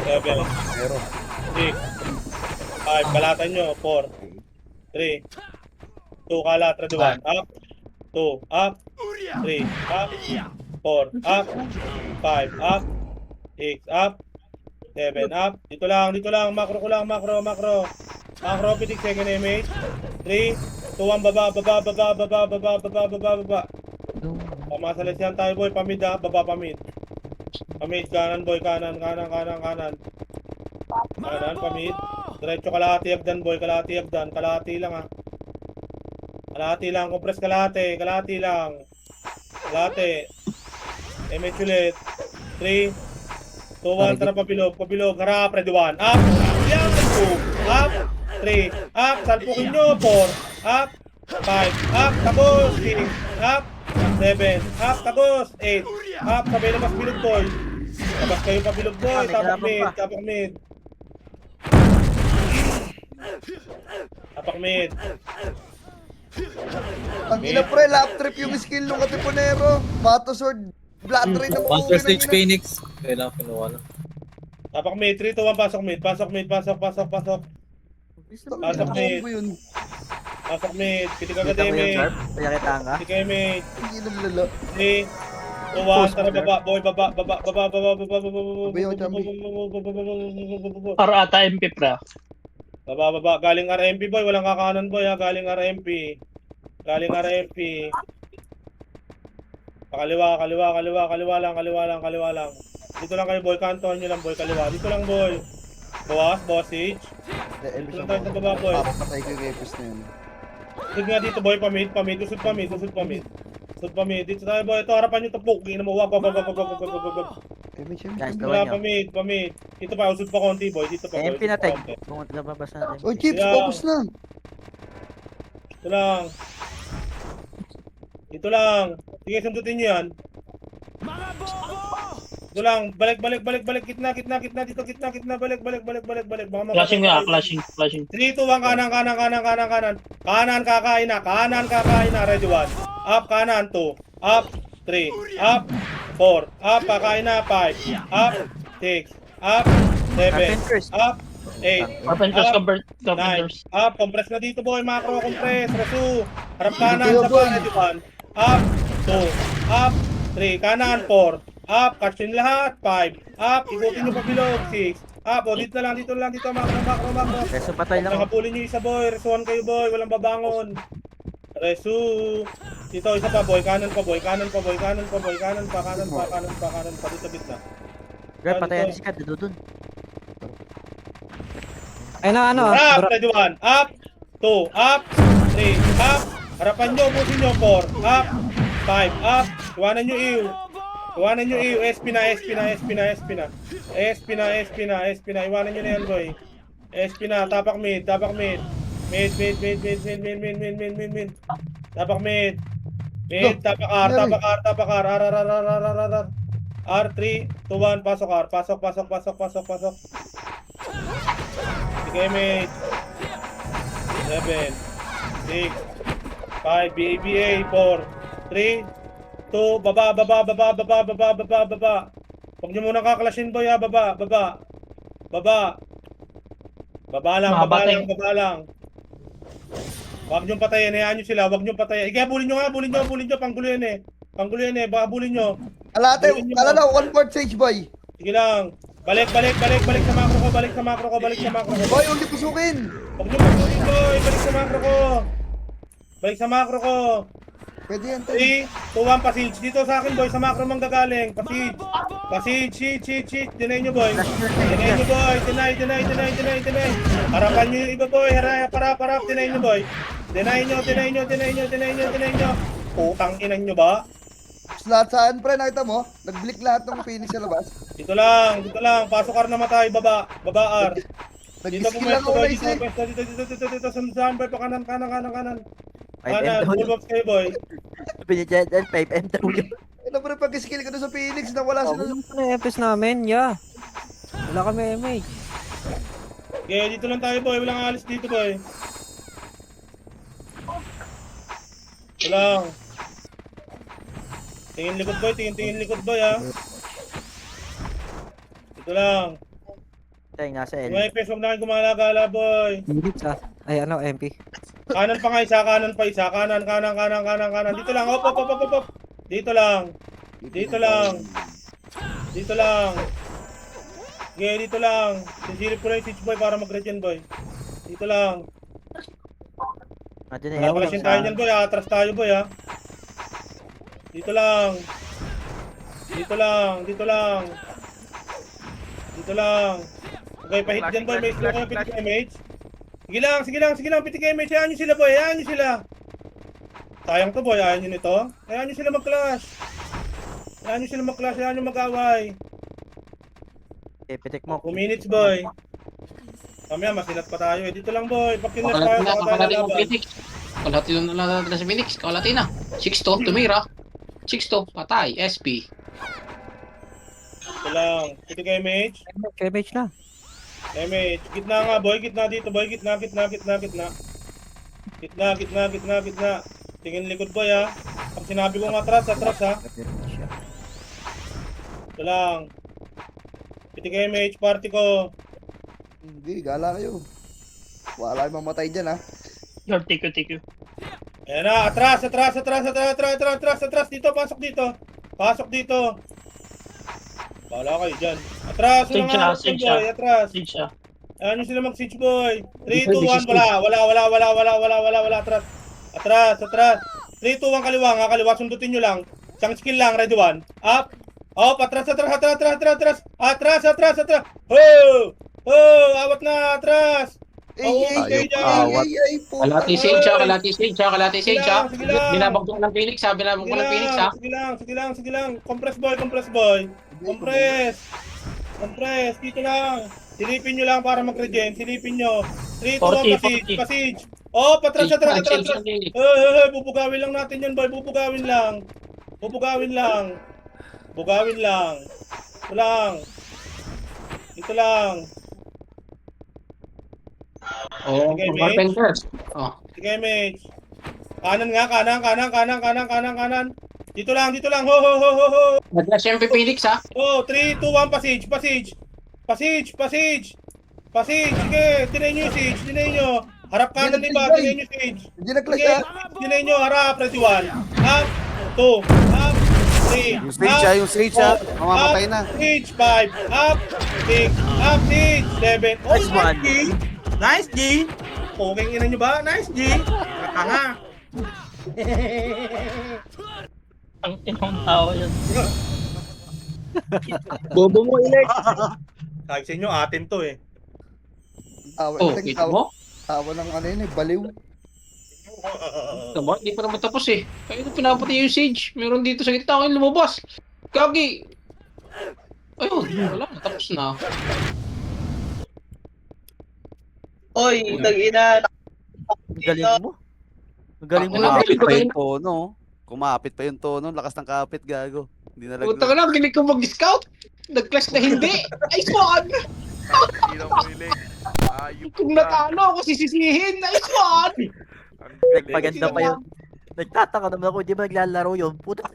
7. 6. 5. Balatan nyo. 4. 3. 2 kalat. Ready 1. Up. 2. Up. 3. Up. 4. Up. 5. Up. 6. Up. 7. Up. Dito lang. Macro ko lang. Macro. Macro. Pitik second image. 3. 2, 1. Baba. Pamasalis yan tayo boy. Pamid ha. Baba pamid. Pamid. Kanan boy. Kanan. Kanan. Pamid. Diretso kalahati agdan boy. Kalahati lang ha. Kalahati lang. Compress kalahati. Kalahati lang. Kalahati. Image ulit. 3, 2, 1. Tara pabilog. Harap. Ready 1. Up. Yan. 2. Up. 3. Up. Salpukin nyo. 4. Up. 5. Up. Tapos. 6. Up. 7. Up. Tapos. 8. Up. Sabay labas bilog boy. Labas kayo pabilog boy. Tapak mid. Tapak mid. Ang ina pre, lap trip yung skill ng Katipunero. Mato sword, blood rain ng Counter Stage Phoenix. Kailangan kinuha na. Tapak mid. 3, 2, 1. Pasok mid. Pasok mid. Combo yun. Pasok mid. Pitik agad Kita mo yung image. sharp? Kaya kita nga. Pitik image. Hindi nang lala. 3, 2, 1. Tara baba. Boy. Baba. Or ata MP pra. Baba. Galing RMP boy. Walang kakanan boy ha. Galing RMP. Kaliwa lang. Dito lang kayo boy. Kantohan nyo lang boy. Kaliwa. Dito lang boy. Bossage. Dito lang tayo sa baba boy. Papatay ko yung Epis na yun. Usod nga dito boy. Pamid. Usod pamid. Dito tayo boy. Ito harapan nyo tapok. Gina mo. Wag. Epis Guys, yun. gawa nyo. Pamid. Dito pa. Usod pa konti boy. Dito pa boy. MP na tag. Konti. Kung nababas natin. Oh, Chips, Yeah. focus na. Dito lang. Sige, sundutin nyo yan. Dito lang. Balik. Gitna. Dito, gitna. Balik. Baka Flashing nga, mapatay. flashing. 3, 2, 1. Kanan. Kanan kakain na. Ready 1. Up, kanan. 2. Up, 3. Up, 4. Up, kakain na. 5. Up, 6. Up, 7. Carpenters. Up, 8. Carpenters, Up, carpenters. 9. Up, compress na dito boy. Macro, compress. Resu. Harap kanan Dito, sa boy. ready 1. Up, 2. Up, 3. Kanan, 4. Up, catch nyo lahat. 5. Up, ikutin nyo pa bilog. 6. Up, o dito lang. Macro. Reso patay lang. Nakapulin nyo isa boy. Resuan kayo boy. Walang babangon. Resu. Dito, isa pa boy. Kanan pa. Kanan pa. Dito bitna. Grab, patayan si Kad. Dudun. Ay na ano. Up, ready 1. Up, 2. Up, 3. Up. Harapan nyo. Busin nyo. 4. Up. 5. Up. Iwanan nyo iyo. SP na. Iwanan nyo na yan boy. SP na. Tapak mid. Mid. Tapak mid. Tapak R. R3, 2, 1. Pasok R. Pasok. Sige mid. 7, 6, 5, BABA, 4, 3, 2, baba. Huwag nyo muna kaklashin boy ha, baba. Baba lang. Huwag nyo patayin, hayaan nyo sila, Ika, bulin nyo, panggulo yan eh, baka bulin nyo. Alate, alala, 1/4 sage boy. Sige lang. Balik sa macro ko. Boy, hindi pusukin. Huwag nyo pagpulin boy, balik sa macro ko. Pwede yan, 3, 2, 1, pasage. Dito sa akin boy, sa macro mang gagaling. Pasage, cheat. Deny nyo boy. Deny. Harapan nyo yung iba boy, harap. Deny nyo boy. Deny nyo. Putang inan nyo ba? Lahat saan pre, nakita mo? Nag-blick lahat ng Phoenix sa labas. Dito lang. Pasok R namatay, baba R. Dito Nag-skill lang ako na isa. Dito. Saan boy, pa kanan. Kanan, 5MW. full box kayo, boy. Pinigyan 5MW. Ano pre, pag-skill ko doon sa Phoenix na wala sila. Ano yung FS namin? Yeah. Wala kami MH. Okay, dito lang tayo, boy. Walang alis dito, boy. Ito lang. Tingin likod, boy. Tingin likod, boy, ha. Ito lang. Teng, nasa L. Yung FPS, huwag na kayong gumala-gala, boy. Phoenix ah. Ay ano, MP. Kanan pa nga isa, kanan pa isa. Kanan. Dito lang, op. Dito lang. Dito lang. Okay, dito lang. Sisilip ko lang yung switch, boy, para mag-regen, boy. Dito lang. Nandiyan na yung Nakalasin tayo dyan, boy. Atras tayo, boy, ha. Dito lang. Okay, pahit dyan, boy. May slow ka ng pitik image. Sige lang. Pitik image. Hayaan nyo sila, boy. Sayang to, boy. Hayaan nyo nito. Hayaan nyo sila mag-clash. Hayaan nyo mag-away. pitik mo. 2 minutes, boy. Mamaya, masilat pa tayo, eh. Dito lang, boy. Pag kinlas tayo, baka tayo laban. Kalahati lang na sa Phoenix. Kalahati na. 6-2, tumira. 6-2, patay. SP. Ito lang. Pitik image. MH na. Image. Gitna nga, boy. Gitna dito, boy. Gitna. Tingin likod, boy, ha. Pag sinabi kong atras, ha. Ito lang. Pitik image, party ko. Hindi, gala kayo. Wala yung mamatay dyan ha. Lord, take you. Ayan na, atras. Dito, pasok dito. Bahala kayo dyan. Atras, Sage wala nga, siya, boy. Atras. Sage siya. Ayan nyo sila mag-siege, boy. 3, 2, 1, wala. Atras. 3, 2, 1, kaliwa. Sundutin nyo lang. Isang skill lang, ready 1. Up. Atras. Awat na, atras. Kalahati Sage ah. Sige lang. Binabag ko ng Phoenix ah. Sige lang. Compress, boy. Compress. Dito lang. Silipin nyo lang para mag-regen. Silipin nyo. 3, 2, 1, pasage. Patras. Bubugawin lang natin yun, boy. Bugawin lang. Ito lang. Oh, Okay, Carpenters. Oh. Sige, mate. Kanan. Dito lang. Ho. Nag-flash MP Phoenix ah. 3, 2, 1, passage. Sige, dinay nyo yung siege. Harap kanan, diba? Dinay nyo siege. Hindi nag-clash Sige, ha. dinay nyo, harap. Ready 1. Up. 2. Up. 3. Yung stage ha. Mamamatay na. Siege. 5. Up. 6. Up. Siege. 7. Oh, Nice one. Nice, G. Okay, ina nyo ba? Nice, G. Nakanga. Ang inong tao yun. Bobo mo, Ilek. Sabi sa inyo, atin to eh. Oh, kita mo? Tawa ng ano yun baliw. Tama, hindi pa naman tapos eh. Kaya ito pinapatay yung Sage. Meron dito sa gitna ako yung lumabas. Gagi! Ayun, wala, tapos na. Ang galing mo. Kumapit pa yung tono. Kumapit pa yung tono. Lakas ng kapit, gago. Hindi na Puta ka lang, kilig ko mag-scout. Nag-clash na hindi. Ay, squad! Hindi na umilig. Ayup Kung ka. natalo ako, sisisihin. Ay, squad! Ang galing. Nagpaganda pa yun. Nagtataka naman ako, hindi ba naglalaro yun? Puta.